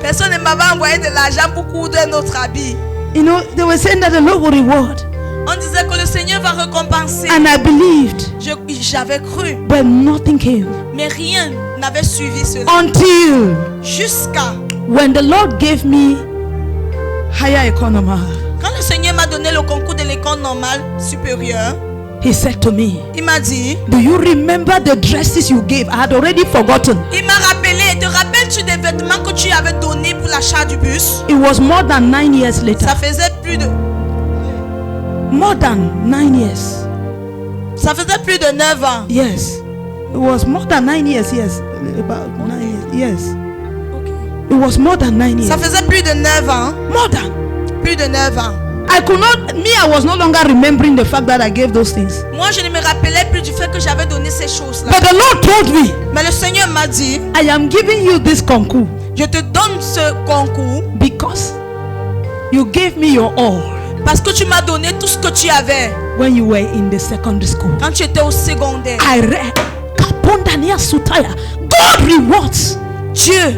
[SPEAKER 1] Personne ne m'avait envoyé de l'argent pour coudre un autre habit.
[SPEAKER 2] You know, they were saying that the Lord will reward.
[SPEAKER 1] On disait que le Seigneur va récompenser.
[SPEAKER 2] And I believed,
[SPEAKER 1] J'avais cru,
[SPEAKER 2] but nothing came.
[SPEAKER 1] mais rien n'avait suivi cela.
[SPEAKER 2] Until
[SPEAKER 1] Jusqu'à
[SPEAKER 2] when the Lord gave me higher economy,
[SPEAKER 1] quand le Seigneur m'a donné le concours de l'école normale supérieure,
[SPEAKER 2] He said to me,
[SPEAKER 1] il m'a dit,
[SPEAKER 2] do you remember the dresses you gave? I had already forgotten.
[SPEAKER 1] il m'a rappelé, te rappelles-tu des vêtements que tu avais donnés pour l'achat du bus?
[SPEAKER 2] It was more than 9 years later.
[SPEAKER 1] Ça faisait plus de
[SPEAKER 2] More than 9 years.
[SPEAKER 1] 9 ans.
[SPEAKER 2] Yes. It was more than 9 years. Yes. About 9 years. Yes. It was more than 9 years.
[SPEAKER 1] Ça faisait plus de 9 ans.
[SPEAKER 2] More than.
[SPEAKER 1] Plus de 9 ans.
[SPEAKER 2] I was no longer remembering the fact that I gave those things.
[SPEAKER 1] Moi, je ne me rappelais plus du fait que j'avais donné ces choses-là.
[SPEAKER 2] But the Lord told me,
[SPEAKER 1] Mais le Seigneur m'a dit,
[SPEAKER 2] I am giving you this concours
[SPEAKER 1] je te donne ce concours
[SPEAKER 2] because you gave me your all
[SPEAKER 1] parce que tu m'as donné tout ce que tu avais
[SPEAKER 2] when you were in the secondary school.
[SPEAKER 1] quand tu étais au secondaire.
[SPEAKER 2] I read Kapondania Sutaya. God rewards.
[SPEAKER 1] Dieu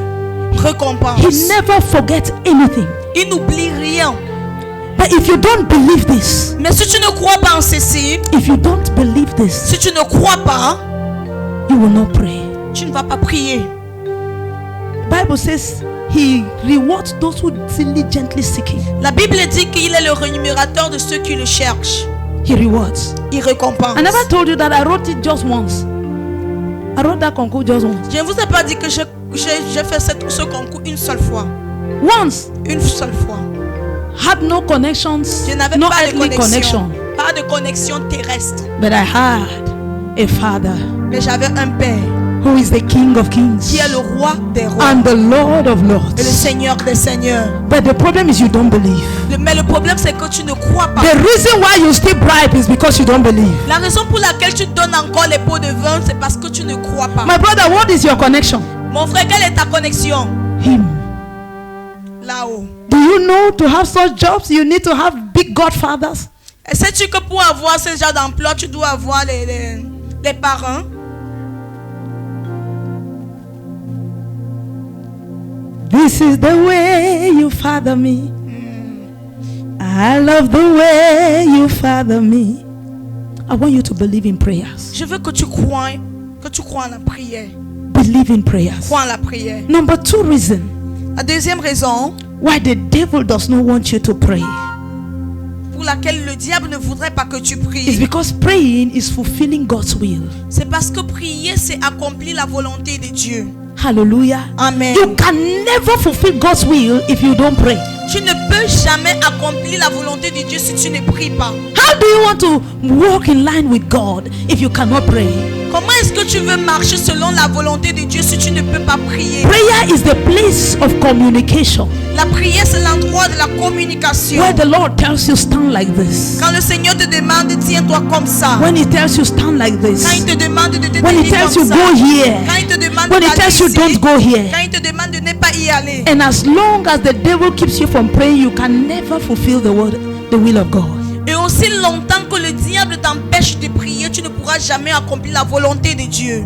[SPEAKER 1] récompense.
[SPEAKER 2] He never forgets anything.
[SPEAKER 1] Il n'oublie rien.
[SPEAKER 2] But if you don't believe this,
[SPEAKER 1] Mais si tu ne crois pas en ceci,
[SPEAKER 2] if you don't believe this,
[SPEAKER 1] si tu ne crois pas,
[SPEAKER 2] you will not pray.
[SPEAKER 1] tu ne vas pas prier.
[SPEAKER 2] The Bible says He rewards those who diligently seek him.
[SPEAKER 1] La Bible dit qu'il est le rémunérateur de ceux qui le cherchent.
[SPEAKER 2] He rewards.
[SPEAKER 1] Il récompense.
[SPEAKER 2] I never told you that I wrote it just once. I wrote that concours just once.
[SPEAKER 1] Je ne vous ai pas dit que j'ai fait ce concours une seule fois.
[SPEAKER 2] Once.
[SPEAKER 1] Une seule fois.
[SPEAKER 2] Had no connections.
[SPEAKER 1] Je n'avais
[SPEAKER 2] No
[SPEAKER 1] pas de
[SPEAKER 2] earthly connection.
[SPEAKER 1] Pas de connexion terrestre.
[SPEAKER 2] But I had a father
[SPEAKER 1] Mais j'avais un père
[SPEAKER 2] who is the King of Kings
[SPEAKER 1] qui est le roi des rois
[SPEAKER 2] and the Lord of
[SPEAKER 1] et le
[SPEAKER 2] Lords.
[SPEAKER 1] Seigneur des seigneurs.
[SPEAKER 2] But the problem is you don't believe.
[SPEAKER 1] Mais le problème c'est que tu ne crois pas.
[SPEAKER 2] The reason why you still bribe is because you don't believe.
[SPEAKER 1] La raison pour laquelle tu donnes encore les pots de vin, c'est parce que tu ne crois pas.
[SPEAKER 2] My brother, what is your connection?
[SPEAKER 1] Mon frère, quelle est ta connexion?
[SPEAKER 2] Him.
[SPEAKER 1] Là-haut.
[SPEAKER 2] Do you know to have such jobs you need to have big godfathers?
[SPEAKER 1] Et sais-tu que pour avoir ce genre d'emploi, tu dois avoir les parents?
[SPEAKER 2] This is the way you father me. I love the way you father me. I want you to believe in prayers.
[SPEAKER 1] Je veux que tu crois en la prière.
[SPEAKER 2] Believe in prayers.
[SPEAKER 1] Crois en la prière.
[SPEAKER 2] Number 2 reason
[SPEAKER 1] La deuxième raison
[SPEAKER 2] why the devil does not want you to pray
[SPEAKER 1] pour laquelle le diable ne voudrait pas que tu
[SPEAKER 2] is
[SPEAKER 1] pries,
[SPEAKER 2] because praying is fulfilling God's will.
[SPEAKER 1] c'est parce que prier, c'est accomplir la volonté de Dieu.
[SPEAKER 2] Hallelujah.
[SPEAKER 1] Amen.
[SPEAKER 2] You can never fulfill God's will if you don't pray.
[SPEAKER 1] Tu ne peux jamais accomplir la volonté de Dieu si tu ne pries pas.
[SPEAKER 2] How do you want to walk in line with God if you cannot pray?
[SPEAKER 1] Comment est-ce que tu veux marcher selon la volonté de Dieu si tu ne peux pas prier?
[SPEAKER 2] Prayer is the place of communication
[SPEAKER 1] La prière, c'est l'endroit de la communication.
[SPEAKER 2] where the Lord tells you stand like this.
[SPEAKER 1] Quand le Seigneur te demande, tiens-toi comme ça.
[SPEAKER 2] When he tells you stand like
[SPEAKER 1] Quand
[SPEAKER 2] this.
[SPEAKER 1] il te demande de te
[SPEAKER 2] When he
[SPEAKER 1] tenir
[SPEAKER 2] tells you
[SPEAKER 1] comme ça.
[SPEAKER 2] go here.
[SPEAKER 1] Quand il te demande
[SPEAKER 2] When he
[SPEAKER 1] d'aller
[SPEAKER 2] tells you
[SPEAKER 1] ici.
[SPEAKER 2] don't go here.
[SPEAKER 1] Quand il te demande de ne pas y aller.
[SPEAKER 2] And as long as the devil keeps you from praying, you can never fulfill the will of God.
[SPEAKER 1] Et aussi longtemps que le diable t'empêche de prier, tu ne pourras jamais accomplir la volonté de Dieu.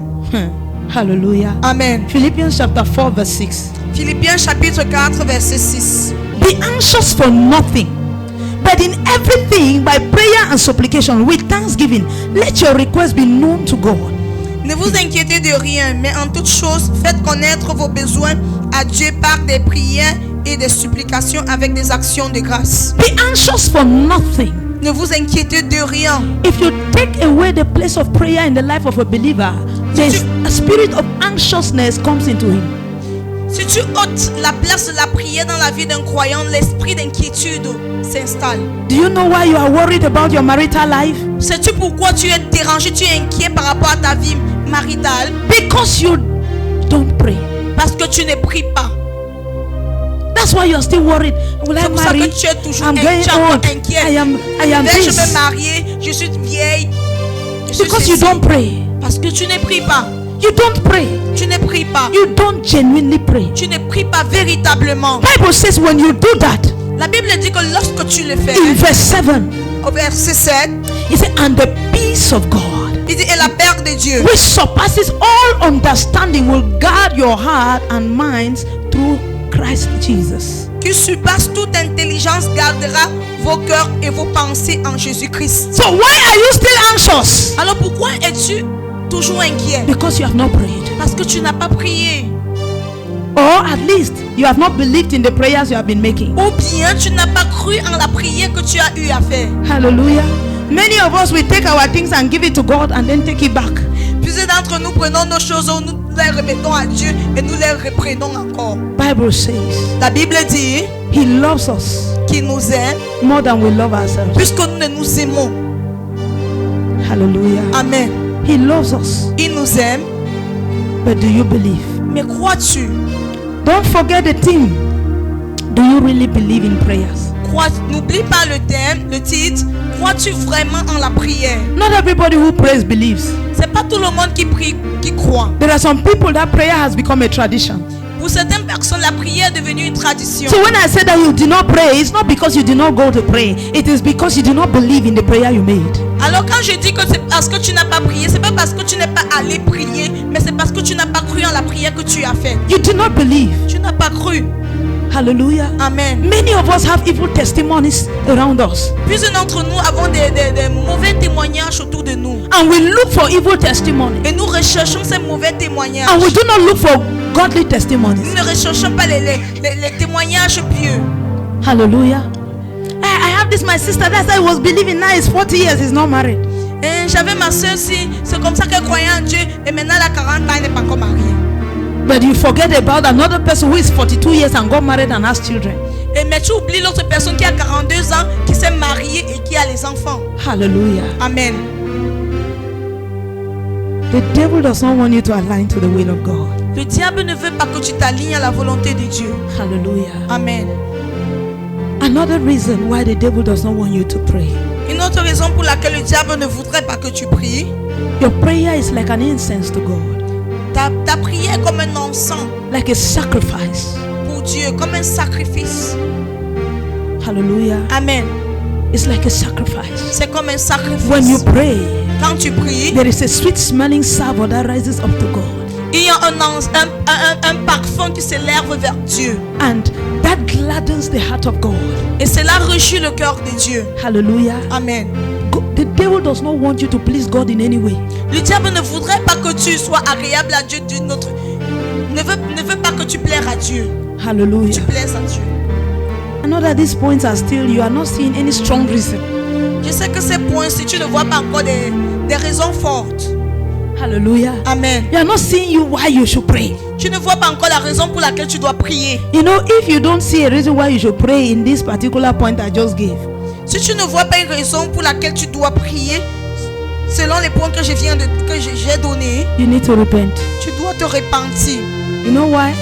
[SPEAKER 2] Hallelujah.
[SPEAKER 1] Amen.
[SPEAKER 2] Philippians chapter 4 verse 6.
[SPEAKER 1] Philippiens chapitre 4 verset 6.
[SPEAKER 2] Be anxious for nothing, but in everything by prayer and supplication with thanksgiving, let your requests be known to God.
[SPEAKER 1] Ne vous inquiétez de rien, mais en toute chose, faites connaître vos besoins à Dieu par des prières et des supplications avec des actions de grâce.
[SPEAKER 2] Be anxious for nothing.
[SPEAKER 1] Ne vous inquiétez de rien.
[SPEAKER 2] If you take away the place of prayer in the life of a believer, there's a spirit of anxiousness comes into him.
[SPEAKER 1] Si tu ôtes la place de la prière dans la vie d'un croyant, l'esprit d'inquiétude s'installe.
[SPEAKER 2] Do you know why you are worried about your marital life?
[SPEAKER 1] Sais-tu pourquoi tu es dérangé, tu es inquiet par rapport à ta vie maritale?
[SPEAKER 2] Because you don't pray.
[SPEAKER 1] Parce que tu ne pries pas.
[SPEAKER 2] That's why you are still worried. Will I
[SPEAKER 1] C'est pour ça
[SPEAKER 2] marry?
[SPEAKER 1] que tu es toujours
[SPEAKER 2] I'm going old.
[SPEAKER 1] inquiet.
[SPEAKER 2] I am
[SPEAKER 1] Vais-je
[SPEAKER 2] this.
[SPEAKER 1] me marier? Je suis vieille. Je suis
[SPEAKER 2] Because you
[SPEAKER 1] ceci.
[SPEAKER 2] don't pray.
[SPEAKER 1] Parce que tu ne pries pas.
[SPEAKER 2] You don't pray.
[SPEAKER 1] Tu ne pries pas.
[SPEAKER 2] You don't genuinely pray.
[SPEAKER 1] Tu ne pries pas véritablement.
[SPEAKER 2] Bible says when you do that,
[SPEAKER 1] La Bible dit que lorsque tu le fais,
[SPEAKER 2] in verse 7,
[SPEAKER 1] au verset 7,
[SPEAKER 2] it says, and the peace of God,
[SPEAKER 1] il dit, et la paix de Dieu,
[SPEAKER 2] which surpasses all understanding, will guard your heart and minds through Christ Jesus.
[SPEAKER 1] qui surpasse toute intelligence, gardera vos cœurs et vos pensées en Jésus-Christ.
[SPEAKER 2] So why are you still anxious?
[SPEAKER 1] Alors pourquoi es-tu toujours inquiet?
[SPEAKER 2] Because you have not prayed.
[SPEAKER 1] Parce que tu n'as pas prié.
[SPEAKER 2] Or at least you have not believed in the prayers you have been making.
[SPEAKER 1] Ou bien tu n'as pas cru en la prière que tu as eu à faire.
[SPEAKER 2] Hallelujah. Many of us, we take our things and give it to God and then take it back.
[SPEAKER 1] Plusieurs d'entre nous prenons nos choses, nous les remettons à Dieu et nous les reprenons encore.
[SPEAKER 2] Bible says
[SPEAKER 1] La Bible dit
[SPEAKER 2] He loves us
[SPEAKER 1] qu'il nous aime
[SPEAKER 2] more than we love ourselves.
[SPEAKER 1] plus que nous ne nous aimons.
[SPEAKER 2] Hallelujah.
[SPEAKER 1] Amen.
[SPEAKER 2] He loves us.
[SPEAKER 1] Il nous aime.
[SPEAKER 2] But do you believe?
[SPEAKER 1] Mais crois-tu?
[SPEAKER 2] Don't forget the theme. Do you really believe in prayers?
[SPEAKER 1] N'oublie pas le thème, le titre. Crois-tu vraiment en la prière?
[SPEAKER 2] Not everybody who prays believes.
[SPEAKER 1] C'est pas tout le monde qui prie, qui croit.
[SPEAKER 2] There are some people that prayer has become a tradition.
[SPEAKER 1] Pour certaines personnes, la prière est devenue une tradition.
[SPEAKER 2] So when I say that you did not pray, it's not because you did not go to pray. It is because you did not believe in the prayer you made.
[SPEAKER 1] Alors quand je dis que c'est parce que tu n'as pas prié, c'est pas parce que tu n'es pas allé prier, mais c'est parce que tu n'as pas cru en la prière que tu as faite.
[SPEAKER 2] You did not believe.
[SPEAKER 1] Tu n'as pas cru.
[SPEAKER 2] Hallelujah.
[SPEAKER 1] Amen.
[SPEAKER 2] Many of us have evil testimonies around us.
[SPEAKER 1] Plusieurs d'entre nous avons des mauvais témoignages autour de nous.
[SPEAKER 2] And we look for evil testimony.
[SPEAKER 1] Et nous recherchons ces mauvais témoignages.
[SPEAKER 2] And we do not look for godly testimonies.
[SPEAKER 1] Nous ne recherchons pas les témoignages pieux.
[SPEAKER 2] Hallelujah. I have this, my sister, that's I was believing, now is 40 years, he's not married.
[SPEAKER 1] Et j'avais ma soeur aussi, c'est comme ça qu'elle croyait en Dieu et maintenant elle a 40 ans, elle n'est pas encore mariée.
[SPEAKER 2] But you forget about another person who is 42 years and got married and has children.
[SPEAKER 1] Mais tu oublies l'autre personne qui a 42 ans, qui s'est mariée et qui a les enfants.
[SPEAKER 2] Hallelujah.
[SPEAKER 1] Amen.
[SPEAKER 2] The devil does not want you to align to the will of God.
[SPEAKER 1] Le diable ne veut pas que tu t'alignes à la volonté de Dieu.
[SPEAKER 2] Hallelujah.
[SPEAKER 1] Amen.
[SPEAKER 2] Another reason why the devil does not want you to pray.
[SPEAKER 1] Une autre raison pour laquelle le diable ne voudrait pas que tu pries.
[SPEAKER 2] Your prayer is like an incense to God.
[SPEAKER 1] Ta prière est comme un encens.
[SPEAKER 2] Like a sacrifice.
[SPEAKER 1] Pour Dieu, comme un sacrifice.
[SPEAKER 2] Hallelujah.
[SPEAKER 1] Amen.
[SPEAKER 2] It's like a sacrifice.
[SPEAKER 1] C'est comme un sacrifice.
[SPEAKER 2] When you pray,
[SPEAKER 1] quand tu pries,
[SPEAKER 2] there is a sweet smelling savour that rises up to God.
[SPEAKER 1] Il y a un parfum qui s'élève vers Dieu.
[SPEAKER 2] And that gladdens the heart of God.
[SPEAKER 1] Et cela réjouit le cœur de Dieu.
[SPEAKER 2] Hallelujah.
[SPEAKER 1] Amen.
[SPEAKER 2] The devil does not want you to please God in any way.
[SPEAKER 1] Le diable ne voudrait pas que tu sois agréable à Dieu d'une autre. Ne veut pas que tu plaies à Dieu.
[SPEAKER 2] Hallelujah.
[SPEAKER 1] Tu plaises à Dieu.
[SPEAKER 2] I know that these points are still, you are not seeing any strong reason.
[SPEAKER 1] Je sais que ces points, si tu ne vois pas encore des raisons fortes.
[SPEAKER 2] Hallelujah.
[SPEAKER 1] Amen.
[SPEAKER 2] You are not seeing you why you should pray.
[SPEAKER 1] Tu ne vois pas encore la raison pour laquelle tu dois prier.
[SPEAKER 2] You know, if you don't see a reason why you should pray in this particular point I just gave,
[SPEAKER 1] si tu ne vois pas une raison pour laquelle tu dois prier, selon les points que j'ai donnés,
[SPEAKER 2] you need to repent.
[SPEAKER 1] Tu dois te repentir.
[SPEAKER 2] You know why?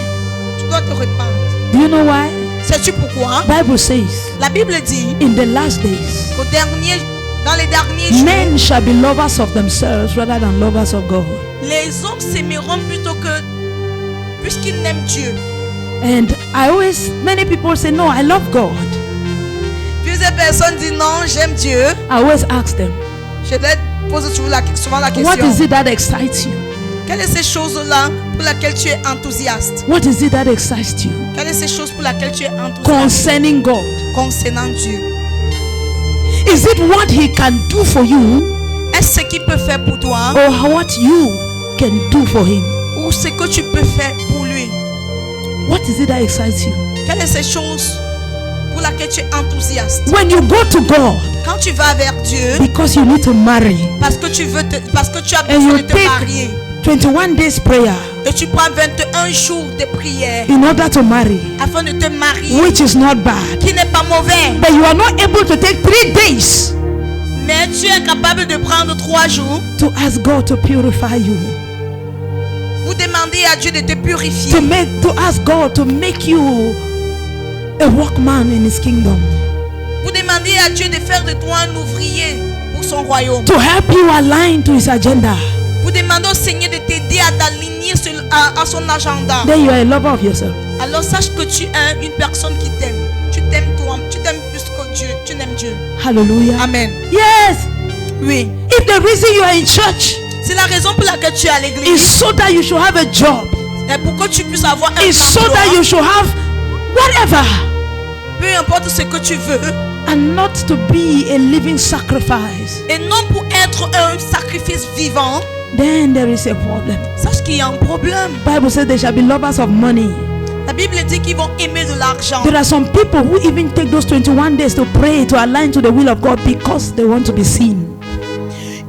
[SPEAKER 1] Tu dois te repentir.
[SPEAKER 2] Do you know why?
[SPEAKER 1] Sais-tu pourquoi?
[SPEAKER 2] Bible says,
[SPEAKER 1] la Bible dit,
[SPEAKER 2] in the last days,
[SPEAKER 1] dans les derniers jours,
[SPEAKER 2] men shall be lovers of themselves rather than lovers of God.
[SPEAKER 1] Les hommes s'aimeront puisqu'ils n'aiment Dieu.
[SPEAKER 2] And many people say, no, I love God.
[SPEAKER 1] Plusieurs personnes disent non, j'aime Dieu.
[SPEAKER 2] I always ask them,
[SPEAKER 1] je leur pose souvent la question.
[SPEAKER 2] What is it that excites you?
[SPEAKER 1] Quelle est ces choses-là pour laquelle tu es enthousiaste?
[SPEAKER 2] What is it that excites you?
[SPEAKER 1] Quelle est ces choses pour laquelle tu es enthousiaste?
[SPEAKER 2] Concerning God.
[SPEAKER 1] Concernant Dieu.
[SPEAKER 2] Is it what He can do for you?
[SPEAKER 1] Est-ce ce qu'il peut faire pour toi?
[SPEAKER 2] Or what you can do for Him?
[SPEAKER 1] Ou ce que tu peux faire pour lui?
[SPEAKER 2] What is it that excites you?
[SPEAKER 1] Quelle est ces choses pour laquelle tu es enthousiaste?
[SPEAKER 2] When you go to God,
[SPEAKER 1] quand tu vas vers Dieu,
[SPEAKER 2] because you need to marry,
[SPEAKER 1] parce que tu as besoin de te marier,
[SPEAKER 2] 21 days prayer,
[SPEAKER 1] et tu prends 21 jours de prière,
[SPEAKER 2] in order to marry,
[SPEAKER 1] afin de te marier,
[SPEAKER 2] which is not bad,
[SPEAKER 1] qui n'est pas mauvais,
[SPEAKER 2] but you are not able to take 3 days,
[SPEAKER 1] mais tu es capable de prendre 3 jours,
[SPEAKER 2] to ask God to purify you.
[SPEAKER 1] Vous demandez à Dieu de te purifier.
[SPEAKER 2] To ask God to make you a workman in His kingdom.
[SPEAKER 1] Vous demandez à Dieu de faire de toi un ouvrier pour son royaume.
[SPEAKER 2] To help you align to His agenda.
[SPEAKER 1] Vous demandez au Seigneur de t'aider à t'aligner à son agenda.
[SPEAKER 2] Then you are a lover of yourself.
[SPEAKER 1] Alors sache que tu es une personne qui t'aime. Tu t'aimes toi, tu t'aimes plus que Dieu. Tu n'aimes Dieu.
[SPEAKER 2] Hallelujah.
[SPEAKER 1] Amen.
[SPEAKER 2] Yes.
[SPEAKER 1] Oui.
[SPEAKER 2] If the reason you are in church,
[SPEAKER 1] c'est la raison pour laquelle tu es à l'église.
[SPEAKER 2] It's so that you should have a job.
[SPEAKER 1] Et pour que tu puisses avoir un
[SPEAKER 2] It's so that you should have whatever.
[SPEAKER 1] Peu importe ce que tu veux.
[SPEAKER 2] And not to be a living sacrifice.
[SPEAKER 1] Et non pour être un sacrifice vivant.
[SPEAKER 2] Then there is a problem.
[SPEAKER 1] Sache qu'il y a un problème.
[SPEAKER 2] Bible says they shall be lovers of money.
[SPEAKER 1] La Bible dit qu'ils vont aimer de l'argent.
[SPEAKER 2] There are some people who even take those 21 days to pray, to align to the will of God because they want to be seen.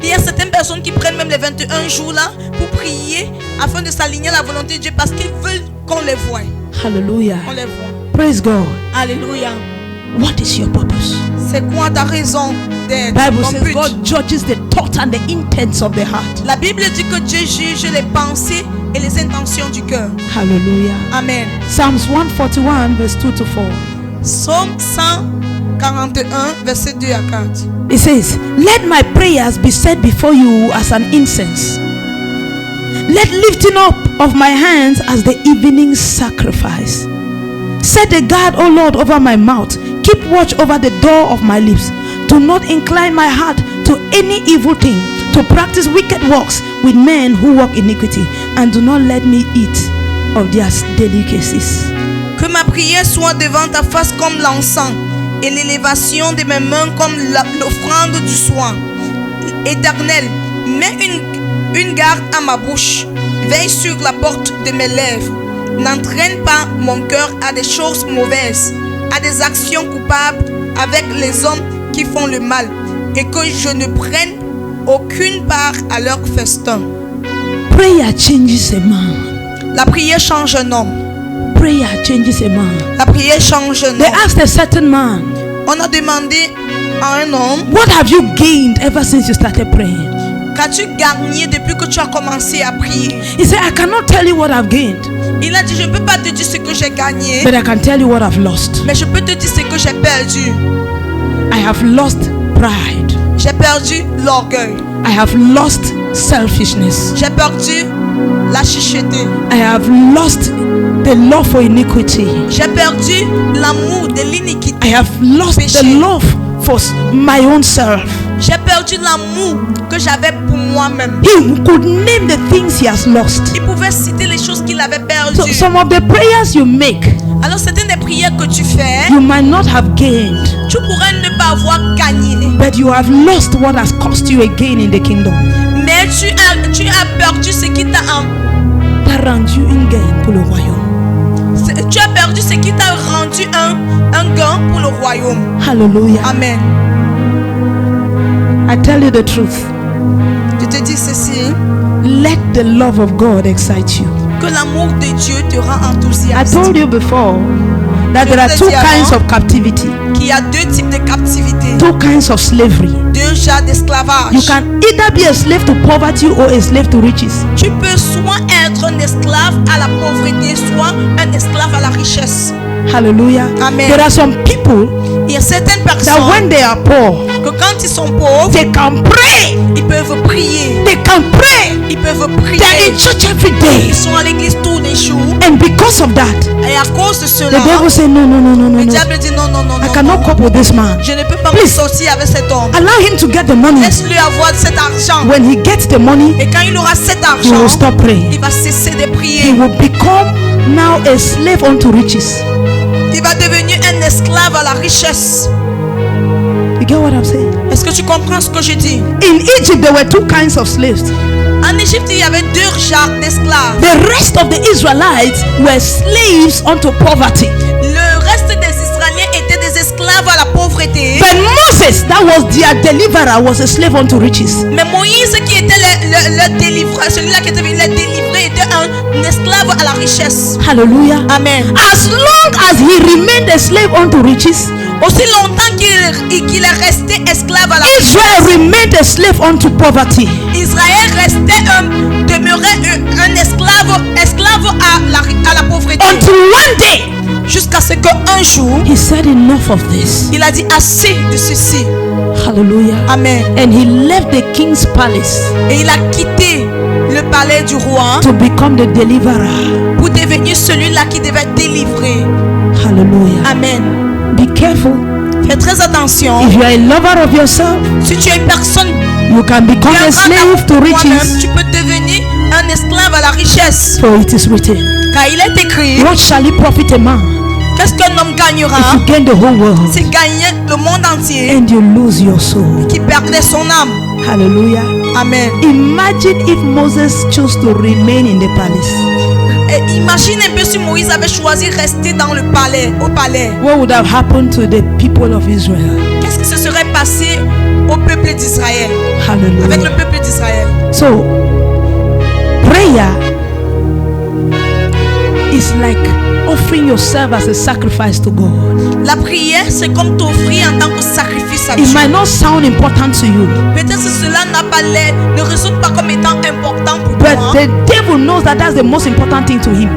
[SPEAKER 1] Il y a certaines personnes qui prennent même les 21 jours là pour prier afin de s'aligner à la volonté de Dieu parce qu'ils veulent qu'on les voie.
[SPEAKER 2] Hallelujah.
[SPEAKER 1] On les voit.
[SPEAKER 2] Praise God.
[SPEAKER 1] Alléluia.
[SPEAKER 2] What is your purpose?
[SPEAKER 1] C'est quoi ta raison d'être?
[SPEAKER 2] Bible says God judges the thought and the intents of the heart.
[SPEAKER 1] La Bible dit que Dieu juge les pensées et les intentions du cœur.
[SPEAKER 2] Hallelujah.
[SPEAKER 1] Amen.
[SPEAKER 2] Psalms 141 verse 2 to 4.
[SPEAKER 1] Psalm 141 verset 2 à 4.
[SPEAKER 2] It says, let my prayers be set before you as an incense. Let lifting up of my hands as the evening sacrifice. Set a guard, O Lord, over my mouth. Keep watch over the door of my lips. Do not incline my heart to any evil thing, to practice wicked works with men who walk iniquity, and do not let me eat of their delicacies.
[SPEAKER 1] Que ma prière soit devant ta face comme l'encens, et l'élévation de mes mains comme l'offrande du soir. Éternel, mets une garde à ma bouche. Veille sur la porte de mes lèvres. n'entraîne pas mon cœur à des choses mauvaises, à des actions coupables avec les hommes qui font le mal, et que je ne prenne aucune part à leur festin.
[SPEAKER 2] Prayer changes a man.
[SPEAKER 1] La prière change un homme.
[SPEAKER 2] Prayer changes a man.
[SPEAKER 1] La prière change un
[SPEAKER 2] They
[SPEAKER 1] homme.
[SPEAKER 2] asked a certain man,
[SPEAKER 1] On a demandé à un homme,
[SPEAKER 2] what have you gained ever since you started praying?
[SPEAKER 1] qu'as-tu gagné depuis que tu as commencé à prier?
[SPEAKER 2] He said, I cannot tell you what I've gained,
[SPEAKER 1] Il a dit, je ne peux pas te dire ce que j'ai gagné,
[SPEAKER 2] but I can tell you what I've lost.
[SPEAKER 1] mais je peux te dire ce que j'ai perdu.
[SPEAKER 2] I have lost pride.
[SPEAKER 1] J'ai perdu l'orgueil.
[SPEAKER 2] I have lost selfishness.
[SPEAKER 1] J'ai perdu la chicheté.
[SPEAKER 2] I have lost the love for iniquity.
[SPEAKER 1] J'ai perdu l'amour de l'iniquité.
[SPEAKER 2] I have lost the
[SPEAKER 1] Péché.
[SPEAKER 2] love for my own self.
[SPEAKER 1] J'ai perdu l'amour que j'avais pour moi-même.
[SPEAKER 2] He could name the things he has lost.
[SPEAKER 1] Il pouvait citer les choses qu'il avait
[SPEAKER 2] So
[SPEAKER 1] perdues.
[SPEAKER 2] some of the prayers you make,
[SPEAKER 1] Alors certaines des prières que tu fais,
[SPEAKER 2] you might not have gained,
[SPEAKER 1] tu pourrais ne pas avoir gagné.
[SPEAKER 2] but you have lost what has cost you a gain in the kingdom.
[SPEAKER 1] Mais tu as perdu ce qui t'a
[SPEAKER 2] T'as rendu une gain pour le royaume.
[SPEAKER 1] tu as perdu ce qui t'a rendu un gain pour le royaume.
[SPEAKER 2] Hallelujah.
[SPEAKER 1] Amen.
[SPEAKER 2] I tell you the truth.
[SPEAKER 1] Je te dis ceci,
[SPEAKER 2] Let the love of God excite you.
[SPEAKER 1] que l'amour de Dieu te rend
[SPEAKER 2] I
[SPEAKER 1] enthousiaste.
[SPEAKER 2] told you before that there are two kinds of captivity,
[SPEAKER 1] Qu'il y a deux types de captivité,
[SPEAKER 2] two kinds of slavery.
[SPEAKER 1] deux genres d'esclavage.
[SPEAKER 2] You can either be a slave to poverty or a slave to riches.
[SPEAKER 1] Tu peux soit être un esclave à la pauvreté, soit un esclave à la richesse.
[SPEAKER 2] Hallelujah.
[SPEAKER 1] Amen.
[SPEAKER 2] There are some people
[SPEAKER 1] Il y a certaines
[SPEAKER 2] that
[SPEAKER 1] personnes
[SPEAKER 2] when they are poor,
[SPEAKER 1] que quand ils sont pauvres,
[SPEAKER 2] they can pray.
[SPEAKER 1] ils peuvent prier.
[SPEAKER 2] They can pray.
[SPEAKER 1] Ils peuvent
[SPEAKER 2] They are
[SPEAKER 1] prier.
[SPEAKER 2] in church every day.
[SPEAKER 1] Ils sont à l'église tous les jours.
[SPEAKER 2] And because of that,
[SPEAKER 1] Et à cause de
[SPEAKER 2] the
[SPEAKER 1] cela,
[SPEAKER 2] devil say, no, no, no, no, no,
[SPEAKER 1] le
[SPEAKER 2] no.
[SPEAKER 1] diable dit non, non, non,
[SPEAKER 2] I
[SPEAKER 1] non,
[SPEAKER 2] cannot
[SPEAKER 1] non.
[SPEAKER 2] cope with this man.
[SPEAKER 1] Je ne peux pas me
[SPEAKER 2] Please.
[SPEAKER 1] sortir avec cet homme.
[SPEAKER 2] Allow him to get the money.
[SPEAKER 1] Laisse-lui avoir cet argent.
[SPEAKER 2] When he gets the money,
[SPEAKER 1] Et quand il aura cet
[SPEAKER 2] he
[SPEAKER 1] argent,
[SPEAKER 2] will stop praying.
[SPEAKER 1] il va cesser de
[SPEAKER 2] He
[SPEAKER 1] prier.
[SPEAKER 2] will become now a slave unto riches.
[SPEAKER 1] Il va devenir un esclave à la richesse.
[SPEAKER 2] You get what I'm saying?
[SPEAKER 1] Est-ce que tu comprends ce que je dis?
[SPEAKER 2] In Egypt, there were two kinds of slaves.
[SPEAKER 1] En Égypte, il y avait deux genres d'esclaves.
[SPEAKER 2] The rest of the Israelites were slaves unto poverty.
[SPEAKER 1] Le reste des Israéliens étaient des esclaves à la pauvreté.
[SPEAKER 2] But Moses, that was their deliverer, was a slave unto riches.
[SPEAKER 1] Mais Moïse, qui était le délivreur, celui-là qui était venu les délivrer, était un esclave à la richesse.
[SPEAKER 2] Hallelujah.
[SPEAKER 1] Amen.
[SPEAKER 2] As long as he remained a slave unto riches,
[SPEAKER 1] Aussi longtemps qu'il est resté esclave à la
[SPEAKER 2] Israel
[SPEAKER 1] richesse,
[SPEAKER 2] remained a slave unto poverty.
[SPEAKER 1] Israël demeurait un esclave à la pauvreté.
[SPEAKER 2] Until one day,
[SPEAKER 1] Jusqu'à ce qu'un jour,
[SPEAKER 2] he said, enough of this.
[SPEAKER 1] il a dit assez de ceci.
[SPEAKER 2] Hallelujah.
[SPEAKER 1] Amen.
[SPEAKER 2] And he left the king's palace
[SPEAKER 1] Et il a quitté le palais du roi
[SPEAKER 2] to become the deliverer.
[SPEAKER 1] pour devenir celui-là qui devait délivrer.
[SPEAKER 2] Hallelujah.
[SPEAKER 1] Amen.
[SPEAKER 2] Be careful.
[SPEAKER 1] Fais très attention.
[SPEAKER 2] If you are a lover of yourself,
[SPEAKER 1] Si tu es une personne
[SPEAKER 2] you can become
[SPEAKER 1] qui
[SPEAKER 2] a
[SPEAKER 1] a
[SPEAKER 2] slave to
[SPEAKER 1] toi-même,
[SPEAKER 2] riches.
[SPEAKER 1] tu peux devenir un esclave à la richesse.
[SPEAKER 2] For it is written,
[SPEAKER 1] Car il est écrit,
[SPEAKER 2] what shall it profit a man
[SPEAKER 1] qu'est-ce qu'un homme
[SPEAKER 2] if
[SPEAKER 1] gagnera?
[SPEAKER 2] you gain the whole world
[SPEAKER 1] C'est gagner le monde entier
[SPEAKER 2] and you lose your soul?
[SPEAKER 1] qui perdait son âme.
[SPEAKER 2] Hallelujah.
[SPEAKER 1] Amen.
[SPEAKER 2] Imagine if Moses chose to remain in the palace.
[SPEAKER 1] Et imagine un peu si Moïse avait choisi de rester dans le palais, au palais.
[SPEAKER 2] What would have happened to the people of Israel?
[SPEAKER 1] Qu'est-ce qui se serait passé au peuple d'Israël? Avec le
[SPEAKER 2] Hallelujah.
[SPEAKER 1] peuple d'Israël.
[SPEAKER 2] So, prayer is like offering yourself as a sacrifice to God.
[SPEAKER 1] La prière, c'est comme t'offrir en tant que sacrifice à
[SPEAKER 2] It
[SPEAKER 1] Dieu.
[SPEAKER 2] might not sound important to you,
[SPEAKER 1] Peut-être que cela n'a pas l'air, ne résonne pas comme étant important pour
[SPEAKER 2] but
[SPEAKER 1] toi.
[SPEAKER 2] the devil knows that that's the most important thing to him.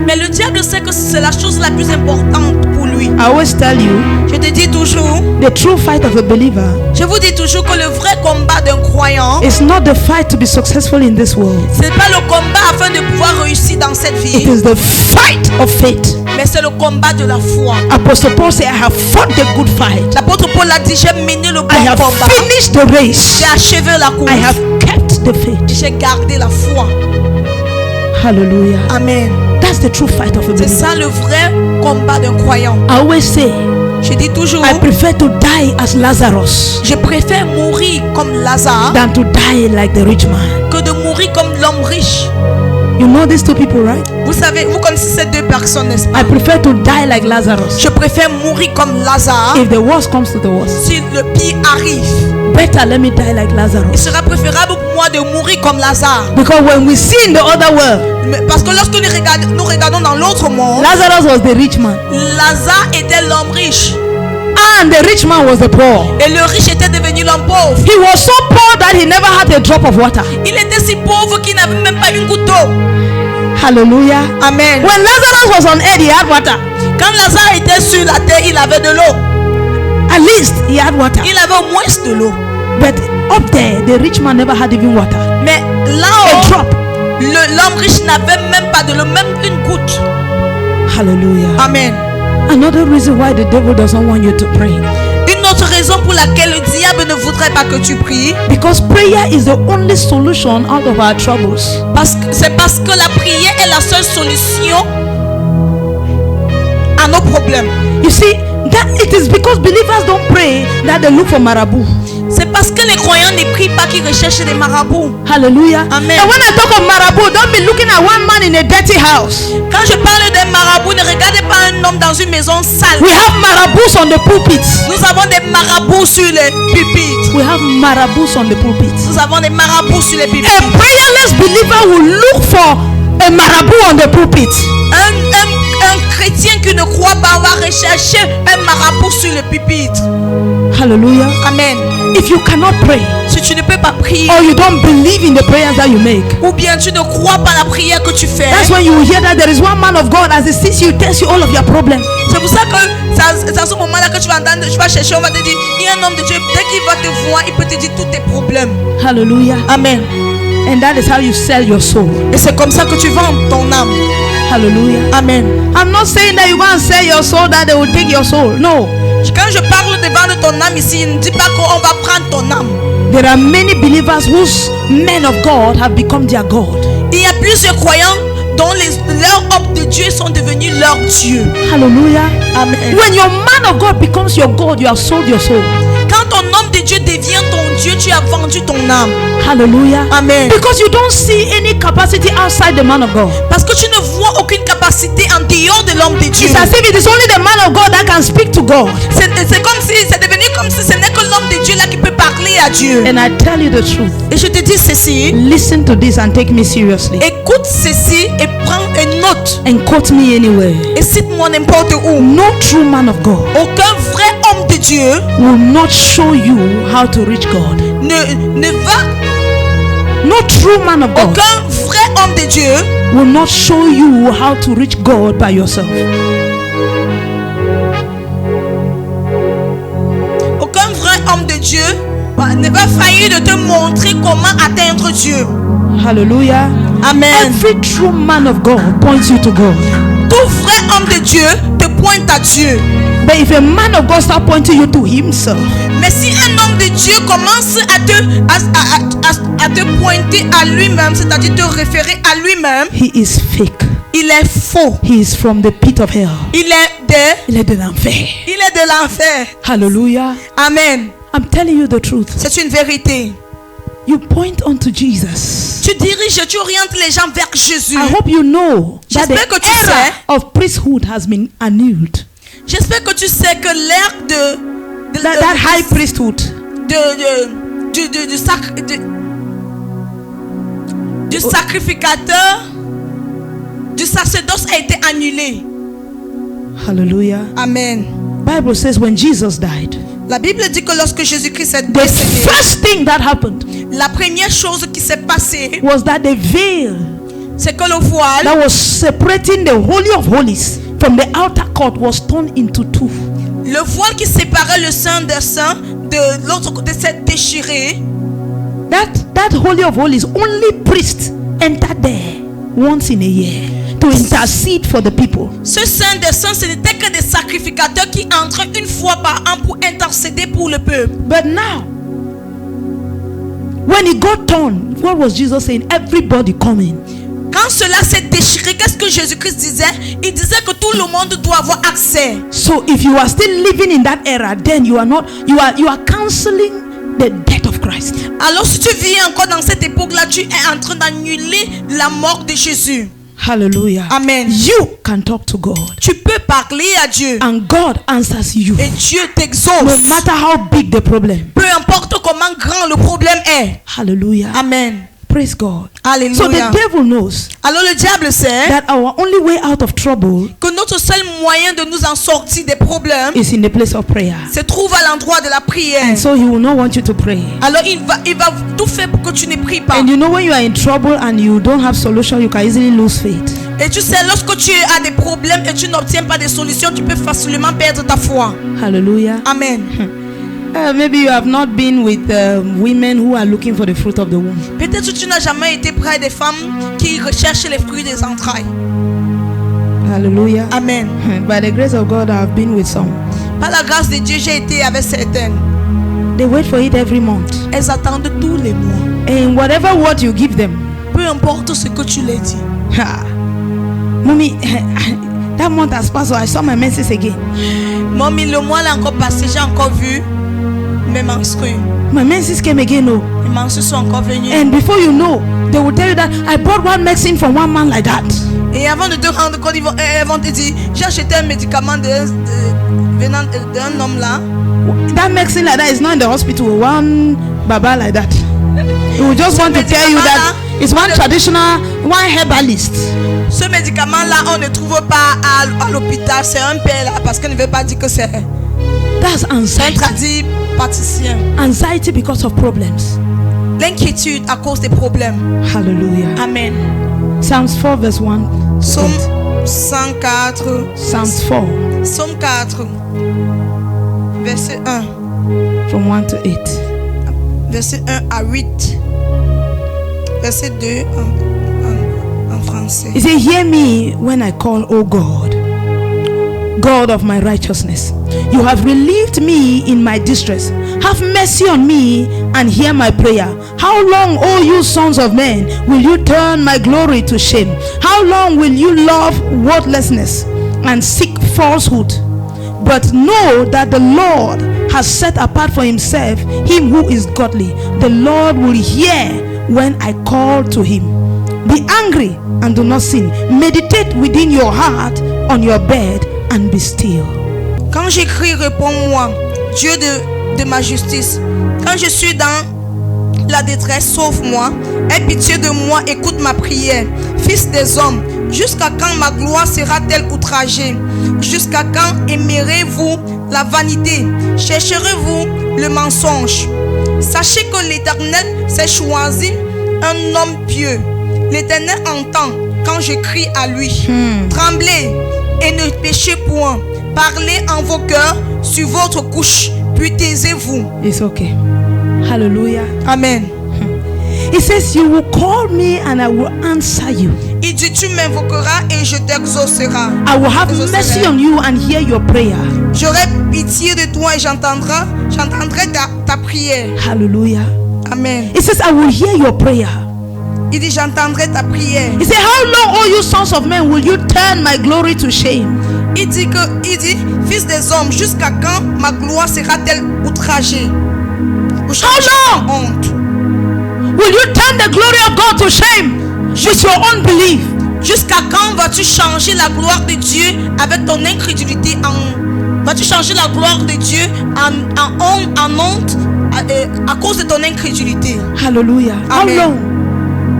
[SPEAKER 1] Mais le diable sait que c'est la chose la plus importante pour lui.
[SPEAKER 2] I always tell you,
[SPEAKER 1] Je te dis toujours,
[SPEAKER 2] the true fight of a believer
[SPEAKER 1] je vous dis toujours que le vrai combat d'un croyant,
[SPEAKER 2] is not the fight to be successful in this world.
[SPEAKER 1] c'est pas le combat afin de pouvoir réussir dans cette
[SPEAKER 2] It
[SPEAKER 1] vie,
[SPEAKER 2] is the fight of faith.
[SPEAKER 1] mais c'est le combat de la foi.
[SPEAKER 2] Apostle Paul said, I have fought the good fight.
[SPEAKER 1] L'apôtre Paul a dit, j'ai mené le bon
[SPEAKER 2] I have
[SPEAKER 1] combat,
[SPEAKER 2] finished the race.
[SPEAKER 1] j'ai achevé la course,
[SPEAKER 2] I have kept the faith.
[SPEAKER 1] j'ai gardé la foi.
[SPEAKER 2] Hallelujah.
[SPEAKER 1] Amen.
[SPEAKER 2] That's the true fight of a
[SPEAKER 1] C'est
[SPEAKER 2] believer.
[SPEAKER 1] ça le vrai combat d'un croyant.
[SPEAKER 2] I always say,
[SPEAKER 1] Je dis toujours,
[SPEAKER 2] I prefer to die as Lazarus
[SPEAKER 1] je préfère mourir comme Lazare
[SPEAKER 2] than to die like the rich man.
[SPEAKER 1] que de mourir comme l'homme riche.
[SPEAKER 2] You know these two people, right?
[SPEAKER 1] Vous savez, vous connaissez ces deux personnes, n'est-ce pas?
[SPEAKER 2] I prefer to die like Lazarus.
[SPEAKER 1] Je préfère mourir comme Lazare.
[SPEAKER 2] If the worst comes to the worst,
[SPEAKER 1] Si le pire arrive,
[SPEAKER 2] better let me die like
[SPEAKER 1] il
[SPEAKER 2] Lazarus.
[SPEAKER 1] sera préférable pour moi de mourir comme Lazare.
[SPEAKER 2] Because when we see in the other world,
[SPEAKER 1] Parce que lorsque nous regardons dans l'autre monde,
[SPEAKER 2] Lazarus was the rich man,
[SPEAKER 1] Lazare était l'homme riche
[SPEAKER 2] and the rich man was the poor.
[SPEAKER 1] et le riche était devenu l'homme pauvre.
[SPEAKER 2] He was so poor that he never had a drop of water.
[SPEAKER 1] Il était si pauvre qu'il n'avait même pas une goutte d'eau.
[SPEAKER 2] Hallelujah.
[SPEAKER 1] Amen.
[SPEAKER 2] When Lazarus was on earth, he had water.
[SPEAKER 1] Quand Lazare était sur la terre, il avait de l'eau.
[SPEAKER 2] At least he had water.
[SPEAKER 1] Il avait au moins de l'eau.
[SPEAKER 2] But up there, the rich man never had even water.
[SPEAKER 1] Mais
[SPEAKER 2] A
[SPEAKER 1] là-haut,
[SPEAKER 2] drop.
[SPEAKER 1] l'homme riche n'avait même pas de l'eau, même une goutte.
[SPEAKER 2] Hallelujah.
[SPEAKER 1] Amen.
[SPEAKER 2] Another reason why the devil doesn't want you to pray.
[SPEAKER 1] Une autre raison pour laquelle le diable ne voudrait pas que tu pries,
[SPEAKER 2] Because prayer is the only solution out of our troubles.
[SPEAKER 1] c'est parce que la prière est la seule solution à nos problèmes.
[SPEAKER 2] You see, that it is because believers don't pray that they look for marabout.
[SPEAKER 1] C'est parce que les croyants ne prient pas qu'ils recherchent des marabouts.
[SPEAKER 2] Hallelujah.
[SPEAKER 1] Amen.
[SPEAKER 2] And when I talk of marabout, don't be looking at one man in a dirty house.
[SPEAKER 1] Quand je parle des marabouts, ne regardez pas un homme dans une maison sale.
[SPEAKER 2] We have marabouts on the pulpits.
[SPEAKER 1] Nous avons des marabouts sur les pupitres.
[SPEAKER 2] We have marabouts on the pulpits.
[SPEAKER 1] Nous avons des marabouts sur les
[SPEAKER 2] A
[SPEAKER 1] pupitres.
[SPEAKER 2] prayerless believer will look for a marabout on the pulpit.
[SPEAKER 1] Un chrétien qui ne croit pas va rechercher un marabout sur le pupitre.
[SPEAKER 2] Hallelujah.
[SPEAKER 1] Amen.
[SPEAKER 2] If you cannot pray,
[SPEAKER 1] Si tu ne peux pas prier,
[SPEAKER 2] or you don't believe in the prayers that you make,
[SPEAKER 1] ou bien tu ne crois pas la prière que tu fais,
[SPEAKER 2] that's when you will hear that there is one man of God as he sees you, tells you all of your problems.
[SPEAKER 1] c'est pour ça que c'est à ce moment-là que tu vas entendre, tu vas chercher, on va te dire, il y a un homme de Dieu, dès qu'il va te voir, il peut te dire tous tes problèmes.
[SPEAKER 2] Hallelujah.
[SPEAKER 1] Amen.
[SPEAKER 2] And that is how you sell your soul.
[SPEAKER 1] Et c'est comme ça que tu vends ton âme.
[SPEAKER 2] Hallelujah.
[SPEAKER 1] Amen.
[SPEAKER 2] I'm not saying that you go and sell your soul, that they will take your soul. No.
[SPEAKER 1] Quand je parle de vendre ton âme ici, il ne dit pas qu'on va prendre ton âme.
[SPEAKER 2] There are many believers whose men of God have become their God.
[SPEAKER 1] Il y a plusieurs croyants dont leurs hommes de Dieu sont devenus leur Dieu.
[SPEAKER 2] Hallelujah.
[SPEAKER 1] Amen.
[SPEAKER 2] When your man of God becomes your God, you have sold your soul.
[SPEAKER 1] Quand ton homme de Dieu devient ton Dieu, tu as vendu ton âme.
[SPEAKER 2] Hallelujah.
[SPEAKER 1] Amen.
[SPEAKER 2] Because you don't see any capacity outside the man of God.
[SPEAKER 1] Parce que tu ne vois aucune capacité en dehors de l'homme de Dieu.
[SPEAKER 2] It's as if it is only the man of God that can speak to God.
[SPEAKER 1] C'est comme si, c'est devenu comme si ce n'est que l'homme de Dieu là qui peut parler à Dieu.
[SPEAKER 2] And I tell you the truth.
[SPEAKER 1] Et je te dis ceci,
[SPEAKER 2] Listen to this and take me seriously.
[SPEAKER 1] écoute ceci et prends une note.
[SPEAKER 2] And quote me anywhere.
[SPEAKER 1] Et cite-moi n'importe où.
[SPEAKER 2] No true man of God
[SPEAKER 1] Aucun vrai homme de Dieu
[SPEAKER 2] will not show you how to reach God.
[SPEAKER 1] ne va,
[SPEAKER 2] No true man of God
[SPEAKER 1] aucun vrai homme de Dieu
[SPEAKER 2] will not show you how to reach God by yourself.
[SPEAKER 1] aucun vrai homme de Dieu ne va faillir de te montrer comment atteindre Dieu.
[SPEAKER 2] Hallelujah.
[SPEAKER 1] Amen.
[SPEAKER 2] Every true man of God points you to God.
[SPEAKER 1] Tout vrai homme de Dieu te pointe à Dieu.
[SPEAKER 2] But if a man of God start pointing you to himself,
[SPEAKER 1] Mais si un homme de Dieu commence à te pointer à lui-même, c'est-à-dire te référer à lui-même,
[SPEAKER 2] he is fake.
[SPEAKER 1] il est faux.
[SPEAKER 2] He is from the pit of hell.
[SPEAKER 1] Il
[SPEAKER 2] Il est de l'enfer.
[SPEAKER 1] est de l'enfer.
[SPEAKER 2] Hallelujah.
[SPEAKER 1] Amen.
[SPEAKER 2] I'm telling you the truth.
[SPEAKER 1] C'est une vérité.
[SPEAKER 2] You point unto Jesus.
[SPEAKER 1] Tu diriges, tu orientes les gens vers Jésus.
[SPEAKER 2] I hope you know that the
[SPEAKER 1] J'espère que tu
[SPEAKER 2] era
[SPEAKER 1] sais.
[SPEAKER 2] of priesthood has been annulled.
[SPEAKER 1] J'espère que tu sais que l'ère
[SPEAKER 2] That high priesthood.
[SPEAKER 1] du sacrificateur, du sacerdoce a été annulé.
[SPEAKER 2] Hallelujah.
[SPEAKER 1] Amen.
[SPEAKER 2] Bible says when Jesus died,
[SPEAKER 1] La Bible dit que lorsque Jésus-Christ est
[SPEAKER 2] the
[SPEAKER 1] décédé,
[SPEAKER 2] first thing that happened
[SPEAKER 1] la première chose qui s'est passée,
[SPEAKER 2] was that the veil
[SPEAKER 1] c'est que le voile
[SPEAKER 2] that was separating the Holy of Holies from the outer court was torn into two.
[SPEAKER 1] le voile qui séparait le Saint des Saints de l'autre côté s'est déchiré.
[SPEAKER 2] That Holy of Holies, only priests enter there once in a year to intercede for the people.
[SPEAKER 1] Ce Saint des Saints, ce n'était que des sacrificateurs qui entraient une fois par an pour intercéder pour le peuple.
[SPEAKER 2] But now, when it got torn, what was Jesus saying? Everybody coming.
[SPEAKER 1] Quand cela s'est déchiré, qu'est-ce que Jésus-Christ disait? Il disait que tout le monde doit avoir accès.
[SPEAKER 2] So if you are still living in that era, then you are not. You are canceling the death of Christ.
[SPEAKER 1] Alors si tu vis encore dans cette époque-là, tu es en train d'annuler la mort de Jésus.
[SPEAKER 2] Hallelujah.
[SPEAKER 1] Amen.
[SPEAKER 2] You can talk to God.
[SPEAKER 1] Tu peux parler à Dieu.
[SPEAKER 2] And God answers you.
[SPEAKER 1] Et Dieu
[SPEAKER 2] No
[SPEAKER 1] t'exauce.
[SPEAKER 2] matter how big the problem.
[SPEAKER 1] Peu importe comment grand le problème est.
[SPEAKER 2] Hallelujah.
[SPEAKER 1] Amen.
[SPEAKER 2] Praise God.
[SPEAKER 1] Alléluia.
[SPEAKER 2] So the devil knows
[SPEAKER 1] Alors le diable sait
[SPEAKER 2] that our only way out of trouble
[SPEAKER 1] que notre seul moyen de nous en sortir des problèmes
[SPEAKER 2] is in the place of prayer.
[SPEAKER 1] se trouve à l'endroit de la prière.
[SPEAKER 2] And so he will not want you to pray.
[SPEAKER 1] Alors il va tout faire pour que tu ne pries pas.
[SPEAKER 2] And you know, when you are in trouble and you don't have solution, you can easily lose faith.
[SPEAKER 1] Et tu sais, lorsque tu as des problèmes et tu n'obtiens pas de solution, tu peux facilement perdre ta foi.
[SPEAKER 2] Hallelujah.
[SPEAKER 1] Amen.
[SPEAKER 2] Maybe you have not been with women who are looking for the fruit of the womb.
[SPEAKER 1] Peut-être que tu n'as jamais été près des femmes qui recherchent les fruits des entrailles.
[SPEAKER 2] Hallelujah.
[SPEAKER 1] Amen.
[SPEAKER 2] By the grace of God, I have been with some.
[SPEAKER 1] Par la grâce de Dieu, j'ai été avec certaines.
[SPEAKER 2] They wait for it every month.
[SPEAKER 1] Elles attendent tous les mois.
[SPEAKER 2] And whatever word you give them,
[SPEAKER 1] Peu importe ce que tu leur dis.
[SPEAKER 2] Mommy, that month has passed, so I saw my menses again.
[SPEAKER 1] Mommy, le mois là encore passé, j'ai encore vu mes menstrues.
[SPEAKER 2] My menses came again, oh.
[SPEAKER 1] Les menstrues sont encore venues.
[SPEAKER 2] And before you know, they will tell you that I bought one medicine from one man like that.
[SPEAKER 1] Et avant de te rendre compte, elles vont te dire, j'ai acheté un médicament venant d'un homme là.
[SPEAKER 2] That medicine like that is not in the hospital. One baba like that. He will just want to tell you that it's one traditional, one herbalist.
[SPEAKER 1] Ce médicament là, on ne trouve pas à l'hôpital. C'est un père là parce qu'on ne veut pas dire que c'est
[SPEAKER 2] That's
[SPEAKER 1] un
[SPEAKER 2] anxiety.
[SPEAKER 1] tradit praticien.
[SPEAKER 2] Anxiety because of problems.
[SPEAKER 1] L'inquiétude à cause des problèmes.
[SPEAKER 2] Hallelujah.
[SPEAKER 1] Amen.
[SPEAKER 2] Psalms 4 verse 1.
[SPEAKER 1] Psaume 104.
[SPEAKER 2] Psalms 4
[SPEAKER 1] Psaume 4. Verset 1.
[SPEAKER 2] from 1 to 8.
[SPEAKER 1] Verset 1 à 8. Verset 2 en français.
[SPEAKER 2] He said, hear me when I call, O God, God of my righteousness. You have relieved me in my distress. Have mercy on me and hear my prayer. How long, O you sons of men, will you turn my glory to shame? How long will you love worthlessness and seek falsehood? But know that the Lord has set apart for himself him who is godly. The Lord will hear when I call to him. Be angry and do not sin. Meditate within your heart on your bed and be still.
[SPEAKER 1] Quand j'écris, réponds-moi, Dieu de ma justice. Quand je suis dans la détresse, sauve-moi. Aie pitié de moi, écoute ma prière. Fils des hommes, jusqu'à quand ma gloire sera-t-elle outragée? Jusqu'à quand aimerez-vous la vanité? Chercherez-vous le mensonge? Sachez que l'Éternel s'est choisi un homme pieux. L'Éternel entend quand je crie à lui. Tremblez et ne péchez point. Parlez en vos cœurs sur votre couche, puis taisez-vous.
[SPEAKER 2] It's okay. Hallelujah.
[SPEAKER 1] Amen.
[SPEAKER 2] He says, you will call me and I will answer you.
[SPEAKER 1] Il dit, tu m'invoqueras et je t'exaucerai.
[SPEAKER 2] I will have mercy on you and hear your prayer.
[SPEAKER 1] J'aurai pitié de toi et j'entendrai ta prière.
[SPEAKER 2] Hallelujah.
[SPEAKER 1] Amen.
[SPEAKER 2] He says, I will hear your prayer.
[SPEAKER 1] Il dit, j'entendrai ta prière.
[SPEAKER 2] He said, how long, O you sons of men, will you turn my glory to shame?
[SPEAKER 1] Il dit, fils des hommes, jusqu'à quand ma gloire sera-t-elle outragée?
[SPEAKER 2] How long
[SPEAKER 1] Honte.
[SPEAKER 2] will you turn the glory of God to shame with your unbelief?
[SPEAKER 1] Jusqu'à quand vas-tu changer la gloire de Dieu avec ton incrédulité vas-tu changer la gloire de Dieu en honte à cause de ton incrédulité?
[SPEAKER 2] Hallelujah.
[SPEAKER 1] Amen.
[SPEAKER 2] How long?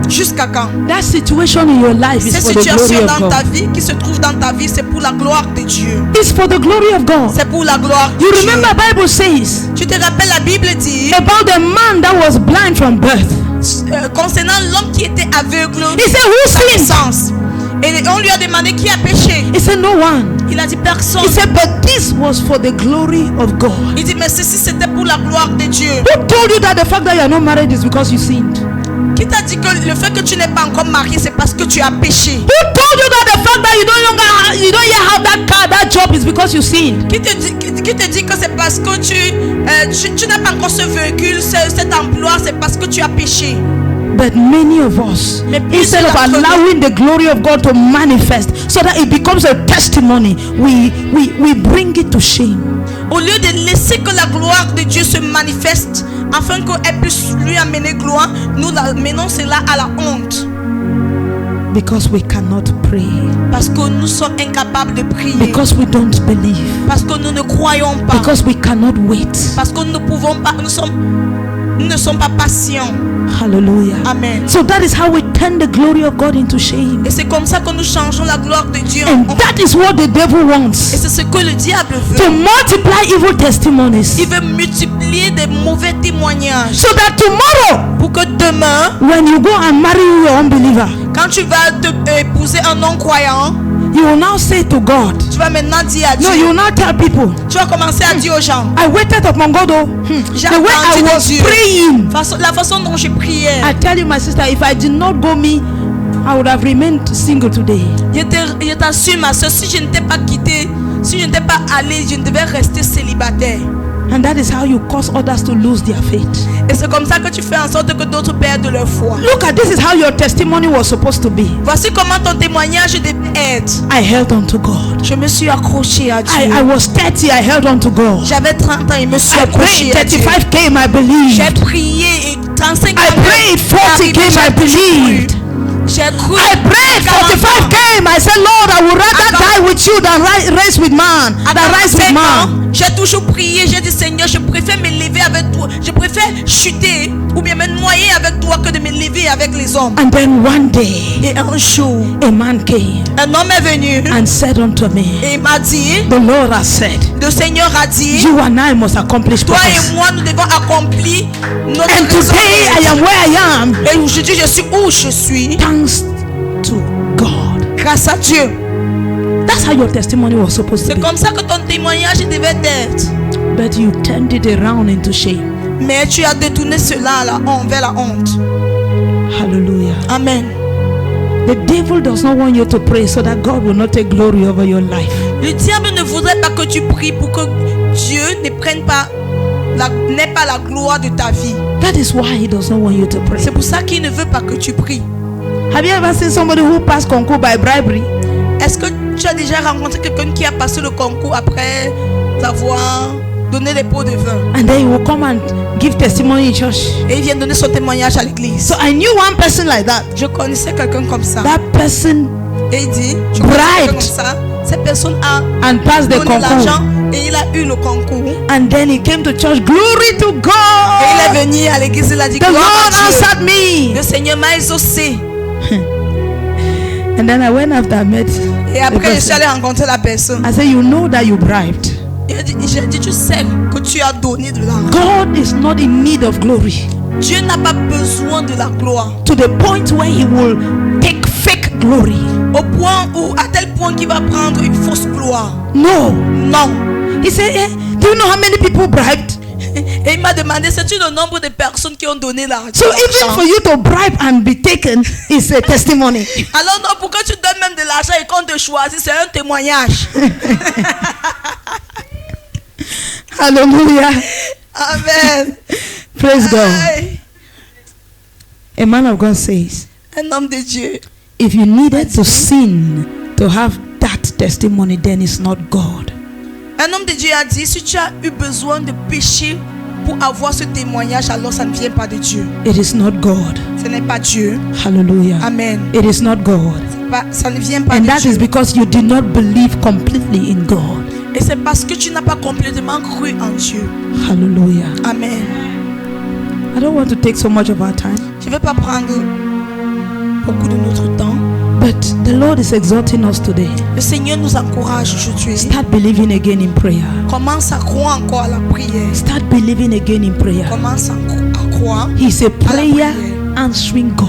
[SPEAKER 1] Jusqu'à quand?
[SPEAKER 2] That situation in your life is
[SPEAKER 1] Cette
[SPEAKER 2] for the glory
[SPEAKER 1] situation
[SPEAKER 2] of
[SPEAKER 1] dans ta
[SPEAKER 2] God.
[SPEAKER 1] vie qui se trouve dans ta vie, c'est pour la gloire de Dieu.
[SPEAKER 2] It's for the glory of God.
[SPEAKER 1] C'est pour la gloire de
[SPEAKER 2] You
[SPEAKER 1] Dieu.
[SPEAKER 2] remember Bible says
[SPEAKER 1] Tu te rappelles la Bible dit
[SPEAKER 2] about the man that was blind from birth.
[SPEAKER 1] Concernant l'homme qui était aveugle
[SPEAKER 2] He said, who
[SPEAKER 1] sa
[SPEAKER 2] sinned?
[SPEAKER 1] naissance. Et on lui a demandé qui a péché.
[SPEAKER 2] He said, no one.
[SPEAKER 1] Il a dit personne.
[SPEAKER 2] He said, but this was for the glory of God.
[SPEAKER 1] Il dit mais ceci c'était pour la gloire de Dieu.
[SPEAKER 2] Who told you that the fact that you are not married is because you sinned?
[SPEAKER 1] Qui t'a dit que le fait que tu n'es pas encore marié c'est parce que tu as péché?
[SPEAKER 2] Who told you that the fact that you don't yet have that car, that job is because you sinned?
[SPEAKER 1] Qui te dit que c'est parce que tu n'as pas encore ce véhicule, cet emploi, c'est parce que tu as péché?
[SPEAKER 2] But many of us, instead of allowing the glory of God to manifest so that it becomes a testimony, we bring it to shame.
[SPEAKER 1] Au lieu de laisser que la gloire de Dieu se manifeste afin qu'elle puisse lui amener gloire, nous l'amenons cela à la honte.
[SPEAKER 2] Because we cannot pray.
[SPEAKER 1] Parce que nous sommes incapables de prier.
[SPEAKER 2] Because we don't believe.
[SPEAKER 1] Parce que nous ne croyons pas.
[SPEAKER 2] Because we cannot wait.
[SPEAKER 1] Parce que nous ne pouvons pas, nous ne sommes pas patients.
[SPEAKER 2] Hallelujah.
[SPEAKER 1] Amen.
[SPEAKER 2] So that is how we turn the glory of God into shame.
[SPEAKER 1] Et c'est comme ça que nous changeons la gloire de Dieu en
[SPEAKER 2] And
[SPEAKER 1] honte.
[SPEAKER 2] that is what the devil
[SPEAKER 1] Et
[SPEAKER 2] wants.
[SPEAKER 1] c'est ce que le diable
[SPEAKER 2] To
[SPEAKER 1] veut.
[SPEAKER 2] multiply evil testimonies.
[SPEAKER 1] Il veut multiplier des mauvais témoignages.
[SPEAKER 2] So that tomorrow,
[SPEAKER 1] Pour que demain,
[SPEAKER 2] when you go and marry your unbeliever,
[SPEAKER 1] quand tu vas épouser un non-croyant,
[SPEAKER 2] you will now say to God,
[SPEAKER 1] tu vas maintenant dire à Dieu.
[SPEAKER 2] no, you will now tell people,
[SPEAKER 1] Tu vas commencer à dire aux gens.
[SPEAKER 2] I waited upon God. Oh,
[SPEAKER 1] J'ai
[SPEAKER 2] the way I
[SPEAKER 1] attendu de
[SPEAKER 2] was
[SPEAKER 1] Dieu.
[SPEAKER 2] praying.
[SPEAKER 1] La façon dont je priais.
[SPEAKER 2] I tell you, my sister, if I did not go me, I would have remained single today.
[SPEAKER 1] Je t'assure, ma soeur, si je ne t'ai pas quitté, si je ne t'ai pas allé, je devais rester célibataire.
[SPEAKER 2] And that is how you cause others to lose their faith.
[SPEAKER 1] Et c'est comme ça que tu fais en sorte que d'autres perdent leur foi.
[SPEAKER 2] Look at this is how your testimony was supposed to be.
[SPEAKER 1] Voici comment ton témoignage devait être.
[SPEAKER 2] I held on to God.
[SPEAKER 1] Je me suis accroché à Dieu.
[SPEAKER 2] I was 30, I held on to God.
[SPEAKER 1] J'avais 30 ans et me suis
[SPEAKER 2] I
[SPEAKER 1] accroché
[SPEAKER 2] prayed,
[SPEAKER 1] à Dieu.
[SPEAKER 2] 35 came, I believed.
[SPEAKER 1] J'ai prié et 35
[SPEAKER 2] I prayed, 40 came, I believed.
[SPEAKER 1] J'ai cru.
[SPEAKER 2] I prayed, 45 came. I said, Lord, I would rather die with you than race with man. Than rise with man.
[SPEAKER 1] J'ai toujours prié, j'ai dit Seigneur, je préfère me lever avec toi. Je préfère chuter ou bien me noyer avec toi que de me lever avec les hommes.
[SPEAKER 2] And then one day,
[SPEAKER 1] Et un jour,
[SPEAKER 2] a man came
[SPEAKER 1] un homme est venu
[SPEAKER 2] and said unto me,
[SPEAKER 1] et il m'a dit,
[SPEAKER 2] the Lord has said,
[SPEAKER 1] le Seigneur a dit,
[SPEAKER 2] you and I must accomplish
[SPEAKER 1] toi
[SPEAKER 2] purpose.
[SPEAKER 1] et moi nous devons accomplir notre
[SPEAKER 2] And today I am where I am,
[SPEAKER 1] Et aujourd'hui je suis où je suis
[SPEAKER 2] thanks to God.
[SPEAKER 1] grâce à Dieu.
[SPEAKER 2] That's how your testimony was supposed to
[SPEAKER 1] C'est
[SPEAKER 2] be.
[SPEAKER 1] comme ça que ton témoignage devait être.
[SPEAKER 2] But you turned it around into shame.
[SPEAKER 1] Mais tu as détourné cela à la honte, vers la honte.
[SPEAKER 2] Hallelujah.
[SPEAKER 1] Amen.
[SPEAKER 2] The devil does not want you to pray so that God will not take glory over your life.
[SPEAKER 1] Le diable ne voudrait pas que tu pries pour que Dieu ne prenne pas n'ait pas la gloire de ta vie.
[SPEAKER 2] That is why he does not want you to pray.
[SPEAKER 1] C'est pour ça qu'il ne veut pas que tu pries.
[SPEAKER 2] Have you ever seen somebody who passed concours by bribery?
[SPEAKER 1] Est-ce que tu as déjà rencontré quelqu'un qui a passé le concours après avoir donné des pots de vin?
[SPEAKER 2] And then he will come and give testimony in church.
[SPEAKER 1] Et il vient donner son témoignage à l'église.
[SPEAKER 2] So I knew one person like that.
[SPEAKER 1] Je connaissais quelqu'un comme ça.
[SPEAKER 2] That person
[SPEAKER 1] Et il dit, je
[SPEAKER 2] bribed
[SPEAKER 1] connais quelqu'un comme ça. Cette personne a
[SPEAKER 2] and passed the
[SPEAKER 1] donné
[SPEAKER 2] concours.
[SPEAKER 1] l'argent et il a eu le concours.
[SPEAKER 2] And then he came to church. Glory to
[SPEAKER 1] Et il
[SPEAKER 2] God.
[SPEAKER 1] est venu à l'église, il a dit,
[SPEAKER 2] The
[SPEAKER 1] gloire
[SPEAKER 2] Lord
[SPEAKER 1] à Dieu.
[SPEAKER 2] answered me.
[SPEAKER 1] Le Seigneur m'a exaucé.
[SPEAKER 2] And then I went after I met
[SPEAKER 1] Et
[SPEAKER 2] the
[SPEAKER 1] après, je suis
[SPEAKER 2] person.
[SPEAKER 1] allé rencontrer la personne.
[SPEAKER 2] I said, you know that you bribed.
[SPEAKER 1] J'ai dit, tu sais que tu as donné de l'argent.
[SPEAKER 2] God is not in need of glory
[SPEAKER 1] Dieu n'a pas besoin de la gloire.
[SPEAKER 2] to the point where he will take fake glory.
[SPEAKER 1] Au point où, à tel point qu'il va prendre une fausse gloire.
[SPEAKER 2] No.
[SPEAKER 1] Non.
[SPEAKER 2] He said, do you know how many people bribed?
[SPEAKER 1] Et il m'a demandé, c'est-tu le nombre de personnes qui ont donné l'argent?
[SPEAKER 2] So even for you to bribe and be taken is a testimony.
[SPEAKER 1] Alors non, pour que tu donnes même de l'argent et qu'on te choisit, c'est un témoignage.
[SPEAKER 2] Hallelujah.
[SPEAKER 1] Amen.
[SPEAKER 2] Praise God.
[SPEAKER 1] Aïe.
[SPEAKER 2] A man of God says,
[SPEAKER 1] Un homme de Dieu.
[SPEAKER 2] if you needed to sin to have that testimony, then it's not God.
[SPEAKER 1] Un homme de Dieu a dit, si tu as eu besoin de pécher pour avoir ce témoignage, alors ça ne vient pas de Dieu.
[SPEAKER 2] It is not God.
[SPEAKER 1] Ce n'est pas Dieu.
[SPEAKER 2] Hallelujah.
[SPEAKER 1] Amen.
[SPEAKER 2] It is not God.
[SPEAKER 1] Ça ne vient pas
[SPEAKER 2] And
[SPEAKER 1] de
[SPEAKER 2] that
[SPEAKER 1] Dieu.
[SPEAKER 2] is because you did not believe completely in God.
[SPEAKER 1] Et c'est parce que tu n'as pas complètement cru en Dieu.
[SPEAKER 2] Hallelujah.
[SPEAKER 1] Amen.
[SPEAKER 2] I don't want to take so much of our time,
[SPEAKER 1] Je ne vais pas prendre beaucoup de notre temps.
[SPEAKER 2] but the Lord is exhorting us today.
[SPEAKER 1] Le Seigneur nous encourage aujourd'hui.
[SPEAKER 2] Start believing again in prayer.
[SPEAKER 1] Commence à croire encore à la prière.
[SPEAKER 2] Start believing again in prayer.
[SPEAKER 1] Commence à croire.
[SPEAKER 2] He's a prayer
[SPEAKER 1] prière.
[SPEAKER 2] answering God.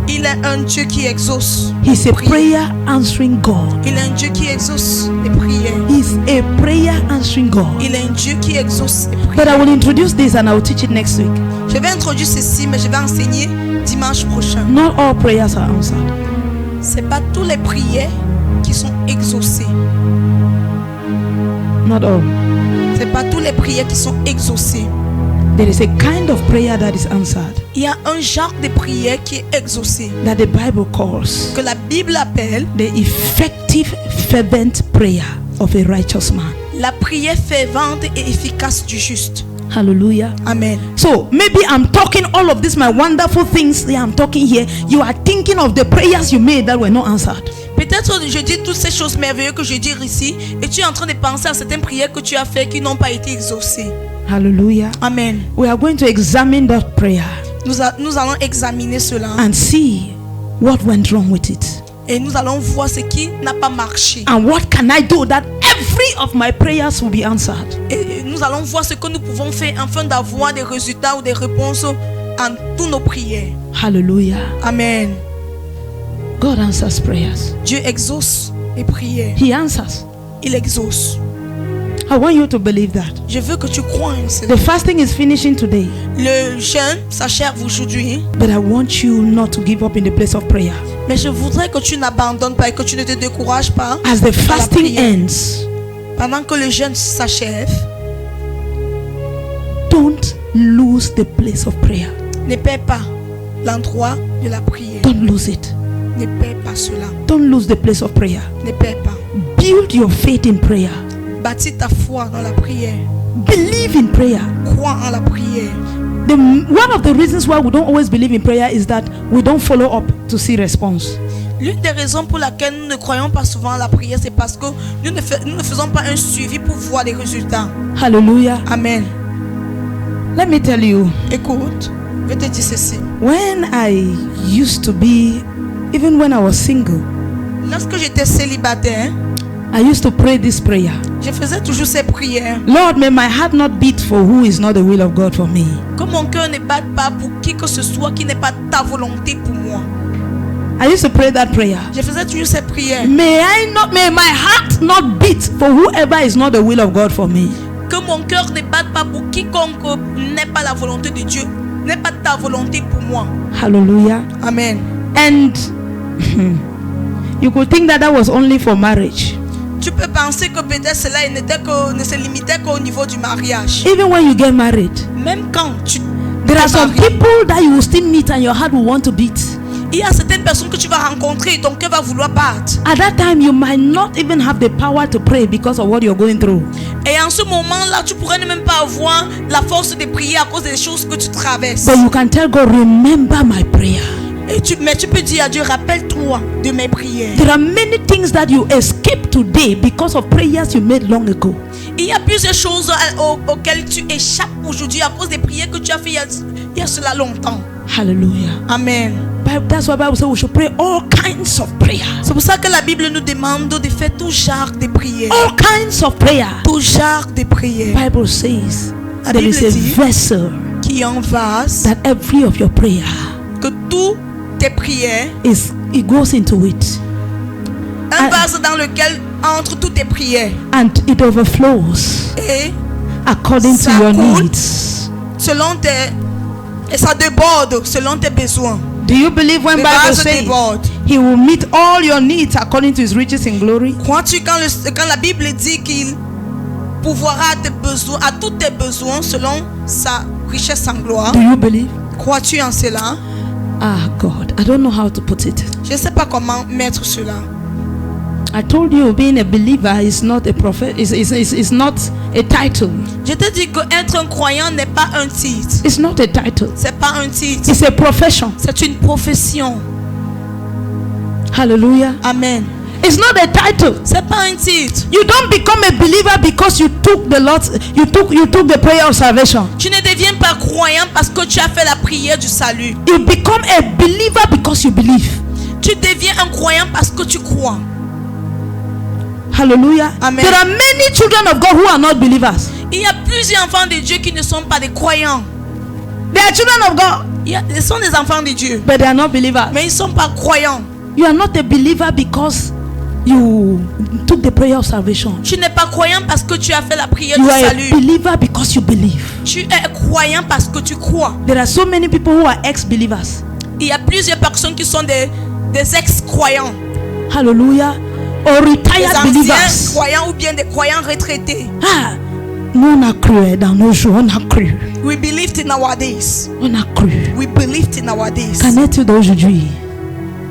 [SPEAKER 1] Il est un Dieu qui exauce.
[SPEAKER 2] He's a
[SPEAKER 1] les prières.
[SPEAKER 2] prayer answering God.
[SPEAKER 1] Il est un Dieu qui exauce les prières.
[SPEAKER 2] He's a prayer answering God.
[SPEAKER 1] Il est un Dieu qui exauce les prières.
[SPEAKER 2] But I will introduce this and I will teach it next week.
[SPEAKER 1] Je vais introduire ceci, mais je vais enseigner dimanche prochain.
[SPEAKER 2] Not all prayers are answered.
[SPEAKER 1] C'est pas toutes les prières qui sont exaucées.
[SPEAKER 2] Not all.
[SPEAKER 1] C'est pas toutes les prières qui sont exaucées.
[SPEAKER 2] There is a kind of prayer that is answered
[SPEAKER 1] Il y a un genre de prière qui est exaucé,
[SPEAKER 2] that the Bible calls
[SPEAKER 1] que la Bible appelle
[SPEAKER 2] the effective, fervent prayer of a righteous man.
[SPEAKER 1] la prière fervente et efficace du juste.
[SPEAKER 2] Hallelujah.
[SPEAKER 1] Amen.
[SPEAKER 2] So maybe I'm talking all of this, my wonderful things that I'm talking here. You are thinking of the prayers you made that were not answered.
[SPEAKER 1] Peut-être je dis toutes ces choses merveilleuses que je dis ici et tu es en train de penser à certaines prières que tu as faites qui n'ont pas été exaucées.
[SPEAKER 2] Hallelujah.
[SPEAKER 1] Amen.
[SPEAKER 2] We are going to examine that prayer
[SPEAKER 1] Nous allons examiner cela
[SPEAKER 2] and see what went wrong with it.
[SPEAKER 1] et nous allons voir ce qui n'a pas marché.
[SPEAKER 2] And what can I do that every of my prayers will be answered?
[SPEAKER 1] Et nous allons voir ce que nous pouvons faire afin d'avoir des résultats ou des réponses en toutes nos prières.
[SPEAKER 2] Hallelujah.
[SPEAKER 1] Amen.
[SPEAKER 2] God answers prayers.
[SPEAKER 1] Dieu exauce les prières.
[SPEAKER 2] He answers.
[SPEAKER 1] Il exauce.
[SPEAKER 2] I want you to believe that.
[SPEAKER 1] Je veux que tu crois en cela.
[SPEAKER 2] The fasting is finishing today,
[SPEAKER 1] Le jeûne s'achève aujourd'hui,
[SPEAKER 2] but I want you not to give up in the place of prayer.
[SPEAKER 1] mais je voudrais que tu n'abandonnes pas et que tu ne te décourages pas.
[SPEAKER 2] As the
[SPEAKER 1] à la
[SPEAKER 2] fasting
[SPEAKER 1] prière.
[SPEAKER 2] ends,
[SPEAKER 1] Pendant que le jeûne s'achève,
[SPEAKER 2] don't lose the place of prayer.
[SPEAKER 1] ne perds pas l'endroit de la prière.
[SPEAKER 2] Don't lose it.
[SPEAKER 1] Ne perds pas cela.
[SPEAKER 2] Don't lose the place of prayer.
[SPEAKER 1] Ne perds pas.
[SPEAKER 2] Build your faith in prayer.
[SPEAKER 1] Bâtis ta foi dans la prière.
[SPEAKER 2] Believe in prayer.
[SPEAKER 1] Crois en la prière.
[SPEAKER 2] One of the reasons why we don't always believe in prayer is that we don't follow up to see response.
[SPEAKER 1] L'une des raisons pour laquelle nous ne croyons pas souvent à la prière, c'est parce que nous ne faisons pas un suivi pour voir les résultats.
[SPEAKER 2] Hallelujah.
[SPEAKER 1] Amen.
[SPEAKER 2] Let me tell you,
[SPEAKER 1] Écoute, je vais te dire ceci.
[SPEAKER 2] when I used to be, even when I was single,
[SPEAKER 1] Lorsque j'étais célibataire,
[SPEAKER 2] I used to pray this prayer.
[SPEAKER 1] je faisais toujours ces prières.
[SPEAKER 2] Lord, may my heart not beat for who is not the will of God for me.
[SPEAKER 1] Que mon cœur ne batte pas pour qui que ce soit qui n'est pas ta volonté pour moi.
[SPEAKER 2] I used to pray that prayer.
[SPEAKER 1] Je faisais toujours ces prières.
[SPEAKER 2] May my heart not beat for whoever is not the will of God for me.
[SPEAKER 1] Que mon cœur ne batte pas pour quiconque n'est pas la volonté de Dieu, n'est pas ta volonté pour moi.
[SPEAKER 2] Hallelujah.
[SPEAKER 1] Amen.
[SPEAKER 2] And you could think that was only for marriage.
[SPEAKER 1] Tu peux penser que peut-être cela ne se limitait qu'au niveau du mariage.
[SPEAKER 2] Even when you get married,
[SPEAKER 1] Même quand tu
[SPEAKER 2] there are
[SPEAKER 1] t'es
[SPEAKER 2] some
[SPEAKER 1] marié,
[SPEAKER 2] people that you will still meet and your heart will want to beat.
[SPEAKER 1] il y a certaines personnes que tu vas rencontrer et ton cœur va vouloir battre.
[SPEAKER 2] At that time, you might not even have the power to pray because of what you're going through.
[SPEAKER 1] Et en ce moment-là, tu pourrais ne même pas avoir la force de prier à cause des choses que tu traverses.
[SPEAKER 2] But you can tell God, remember my prayer.
[SPEAKER 1] Mais tu peux dire à Dieu, rappelle-toi de mes prières.
[SPEAKER 2] There are many things that you escape today because of prayers you made long ago.
[SPEAKER 1] Il y a plusieurs choses auxquelles tu échappes aujourd'hui à cause des prières que tu as fait il y a cela longtemps.
[SPEAKER 2] Hallelujah.
[SPEAKER 1] Amen.
[SPEAKER 2] That's why the Bible says we should pray all kinds of prayer.
[SPEAKER 1] C'est pour ça que la Bible nous demande de faire tout genre de prières.
[SPEAKER 2] All kinds of prayer.
[SPEAKER 1] Tout genre de prières.
[SPEAKER 2] Bible says
[SPEAKER 1] La
[SPEAKER 2] there
[SPEAKER 1] Bible
[SPEAKER 2] is a
[SPEAKER 1] dit
[SPEAKER 2] vessel
[SPEAKER 1] qui en vase,
[SPEAKER 2] that every of your prayer
[SPEAKER 1] que toutes tes prières,
[SPEAKER 2] it goes into it
[SPEAKER 1] un vase dans lequel entre toutes tes prières
[SPEAKER 2] and it overflows
[SPEAKER 1] et
[SPEAKER 2] according to
[SPEAKER 1] ça
[SPEAKER 2] your
[SPEAKER 1] coule
[SPEAKER 2] needs.
[SPEAKER 1] selon et ça déborde selon tes besoins.
[SPEAKER 2] Do you believe when
[SPEAKER 1] Le
[SPEAKER 2] Bible
[SPEAKER 1] vase
[SPEAKER 2] says
[SPEAKER 1] déborde.
[SPEAKER 2] He will meet all your needs according to His riches in glory?
[SPEAKER 1] Crois-tu quand la Bible dit qu'il pourvoira à tous tes besoins selon sa richesse en gloire?
[SPEAKER 2] Do you believe?
[SPEAKER 1] Crois-tu en cela?
[SPEAKER 2] Ah, God, I don't know how to put it.
[SPEAKER 1] Je ne sais pas comment mettre cela.
[SPEAKER 2] I told you being a believer is not a prophet. Is not a title.
[SPEAKER 1] Je te dis que être un croyant n'est pas un titre.
[SPEAKER 2] It's not a title.
[SPEAKER 1] C'est pas un titre.
[SPEAKER 2] It's a profession.
[SPEAKER 1] C'est une profession.
[SPEAKER 2] Hallelujah.
[SPEAKER 1] Amen.
[SPEAKER 2] It's not a title.
[SPEAKER 1] C'est pas un titre.
[SPEAKER 2] You don't become a believer because you took the Lord. You took the prayer of salvation.
[SPEAKER 1] Tu ne deviens pas croyant parce que tu as fait la prière du salut.
[SPEAKER 2] You become a believer because you believe.
[SPEAKER 1] Tu deviens un croyant parce que tu crois.
[SPEAKER 2] Hallelujah.
[SPEAKER 1] Amen.
[SPEAKER 2] There are many children of God who are not believers.
[SPEAKER 1] Il y a plusieurs enfants de Dieu qui ne sont pas des croyants.
[SPEAKER 2] They are children of God,
[SPEAKER 1] Ils sont des enfants de Dieu,
[SPEAKER 2] but they are not believers.
[SPEAKER 1] mais ils ne sont pas croyants.
[SPEAKER 2] You are not a believer because you took the prayer of salvation.
[SPEAKER 1] Tu n'es pas croyant parce que tu as fait la prière
[SPEAKER 2] You
[SPEAKER 1] du
[SPEAKER 2] are a
[SPEAKER 1] salut.
[SPEAKER 2] believer because you believe.
[SPEAKER 1] Tu es croyant parce que tu crois.
[SPEAKER 2] There are so many people who are ex-believers.
[SPEAKER 1] Il y a plusieurs personnes qui sont des ex-croyants,
[SPEAKER 2] Hallelujah. Or
[SPEAKER 1] des
[SPEAKER 2] retired
[SPEAKER 1] anciens
[SPEAKER 2] believers.
[SPEAKER 1] croyants ou bien des croyants retraités.
[SPEAKER 2] Ah, nous on a cru dans nos jours, on a cru.
[SPEAKER 1] We believed in our days.
[SPEAKER 2] On a cru.
[SPEAKER 1] We believed in our days.
[SPEAKER 2] Qu'en est-il d'aujourd'hui?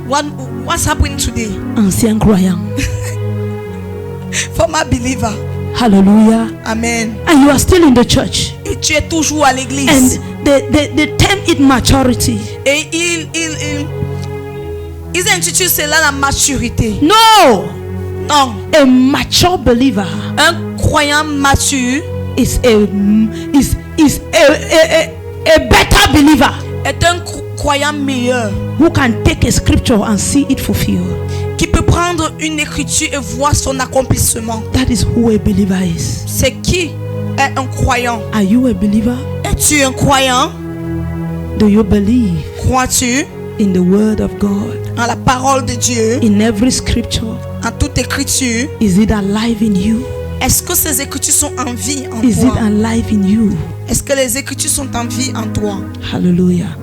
[SPEAKER 1] What's happening today?
[SPEAKER 2] Ancien croyant.
[SPEAKER 1] Former believer.
[SPEAKER 2] Hallelujah.
[SPEAKER 1] Amen.
[SPEAKER 2] And you are still in the church.
[SPEAKER 1] et tu es toujours à l'église.
[SPEAKER 2] And they term it maturity.
[SPEAKER 1] Et ils intitulent cela la maturité.
[SPEAKER 2] No,
[SPEAKER 1] Non,
[SPEAKER 2] a mature believer
[SPEAKER 1] un croyant mature
[SPEAKER 2] is a better believer
[SPEAKER 1] est un croyant meilleur
[SPEAKER 2] who can take a scripture and see it fulfilled.
[SPEAKER 1] qui peut prendre une écriture et voir son accomplissement.
[SPEAKER 2] That is who a believer is.
[SPEAKER 1] C'est qui est un croyant?
[SPEAKER 2] Are you a believer?
[SPEAKER 1] Es-tu un croyant?
[SPEAKER 2] Do you believe
[SPEAKER 1] Crois-tu
[SPEAKER 2] in the word of God?
[SPEAKER 1] en la parole de Dieu,
[SPEAKER 2] In every scripture?
[SPEAKER 1] en toute écriture?
[SPEAKER 2] Is it alive in you?
[SPEAKER 1] Est-ce que ces écritures sont en vie en
[SPEAKER 2] Is it
[SPEAKER 1] toi?
[SPEAKER 2] alive in you?
[SPEAKER 1] Est-ce que les écritures sont en vie en toi?
[SPEAKER 2] Hallelujah.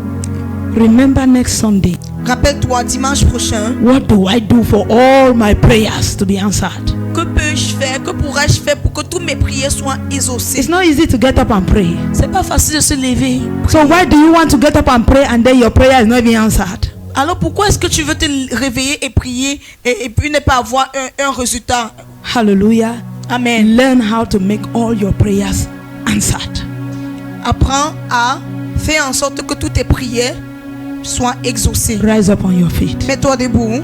[SPEAKER 2] Remember next Sunday,
[SPEAKER 1] Rappelle-toi, dimanche prochain,
[SPEAKER 2] what do I do for all my prayers to be answered?
[SPEAKER 1] que peux-je faire, que pourrais-je faire pour que toutes mes prières soient exaucées?
[SPEAKER 2] It's not easy to get up and pray.
[SPEAKER 1] C'est pas facile de se lever.
[SPEAKER 2] So why do you want to get up and pray and then your prayer is not even answered?
[SPEAKER 1] Alors pourquoi est-ce que tu veux te réveiller et prier et puis ne pas avoir un résultat?
[SPEAKER 2] Hallelujah.
[SPEAKER 1] Amen.
[SPEAKER 2] Learn how to make all your prayers answered.
[SPEAKER 1] Apprends à faire en sorte que toutes tes prières soient exaucées.
[SPEAKER 2] Rise up on your feet.
[SPEAKER 1] Mets-toi debout.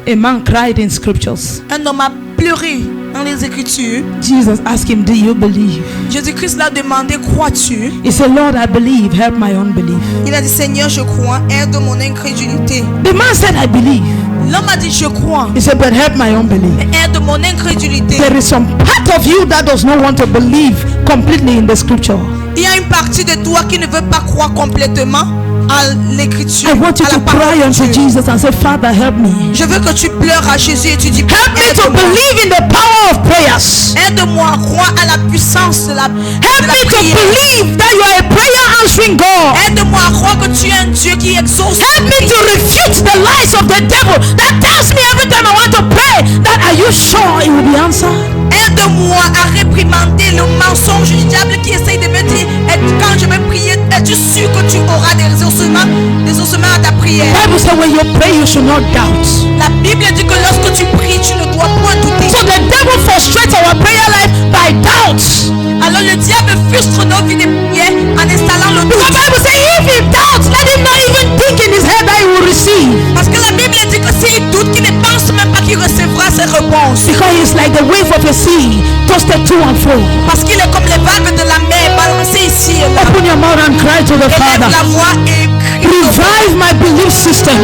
[SPEAKER 2] A man cried in scriptures.
[SPEAKER 1] Un homme a pleuré dans les Écritures.
[SPEAKER 2] Jesus asked him, do you believe?
[SPEAKER 1] Jésus-Christ l'a demandé, crois-tu?
[SPEAKER 2] He said, Lord, I believe. Help my unbelief.
[SPEAKER 1] Il a dit, Seigneur, je crois, aide mon incrédulité.
[SPEAKER 2] The man said, I believe.
[SPEAKER 1] L'homme a dit, je crois,
[SPEAKER 2] He said, but help my unbelief.
[SPEAKER 1] mais aide mon incrédulité.
[SPEAKER 2] There is some part of you that does not want to believe completely in the scripture.
[SPEAKER 1] Il y a une partie de toi qui ne veut pas croire complètement à l'écriture,
[SPEAKER 2] I want you
[SPEAKER 1] à la
[SPEAKER 2] to cry
[SPEAKER 1] parole de
[SPEAKER 2] unto
[SPEAKER 1] Dieu.
[SPEAKER 2] Jesus and say, Father, help me.
[SPEAKER 1] Je veux que tu pleures à Jésus et tu dis,
[SPEAKER 2] Help me to
[SPEAKER 1] aide-moi.
[SPEAKER 2] believe in the power of prayers.
[SPEAKER 1] Aide-moi à croire à la puissance de la
[SPEAKER 2] Help me to
[SPEAKER 1] prière.
[SPEAKER 2] believe that you are a prayer answering God.
[SPEAKER 1] Aide-moi à croire que tu es un Dieu qui exauce.
[SPEAKER 2] Help me to refute the lies of the devil that tells me every time I want to pray that are you sure it will be answered?
[SPEAKER 1] Aide-moi à réprimander le mensonge du diable qui essaye de me dire, quand je vais prier, es-tu sûr que tu auras des exaucements à ta prière?
[SPEAKER 2] Bible says when you pray you should not doubt.
[SPEAKER 1] La Bible dit que lorsque tu pries, tu ne dois point douter.
[SPEAKER 2] So the devil frustrates our prayer life by doubt.
[SPEAKER 1] Alors le diable frustre nos vies de prière en installant le
[SPEAKER 2] Because
[SPEAKER 1] doute.
[SPEAKER 2] Bible says if he doubts, let him not even think in his head that he will receive.
[SPEAKER 1] Parce que la Bible dit que s'il doute, qu'il ne pense même pas qu'il recevra ses réponses.
[SPEAKER 2] Because he's like the wave of a sea, tossed to and fro.
[SPEAKER 1] Parce qu'il est comme les vagues de la mer balancées ici et là.
[SPEAKER 2] Open your mouth and cry to the
[SPEAKER 1] Élève
[SPEAKER 2] Father.
[SPEAKER 1] la voix et crie.
[SPEAKER 2] Revive my belief system.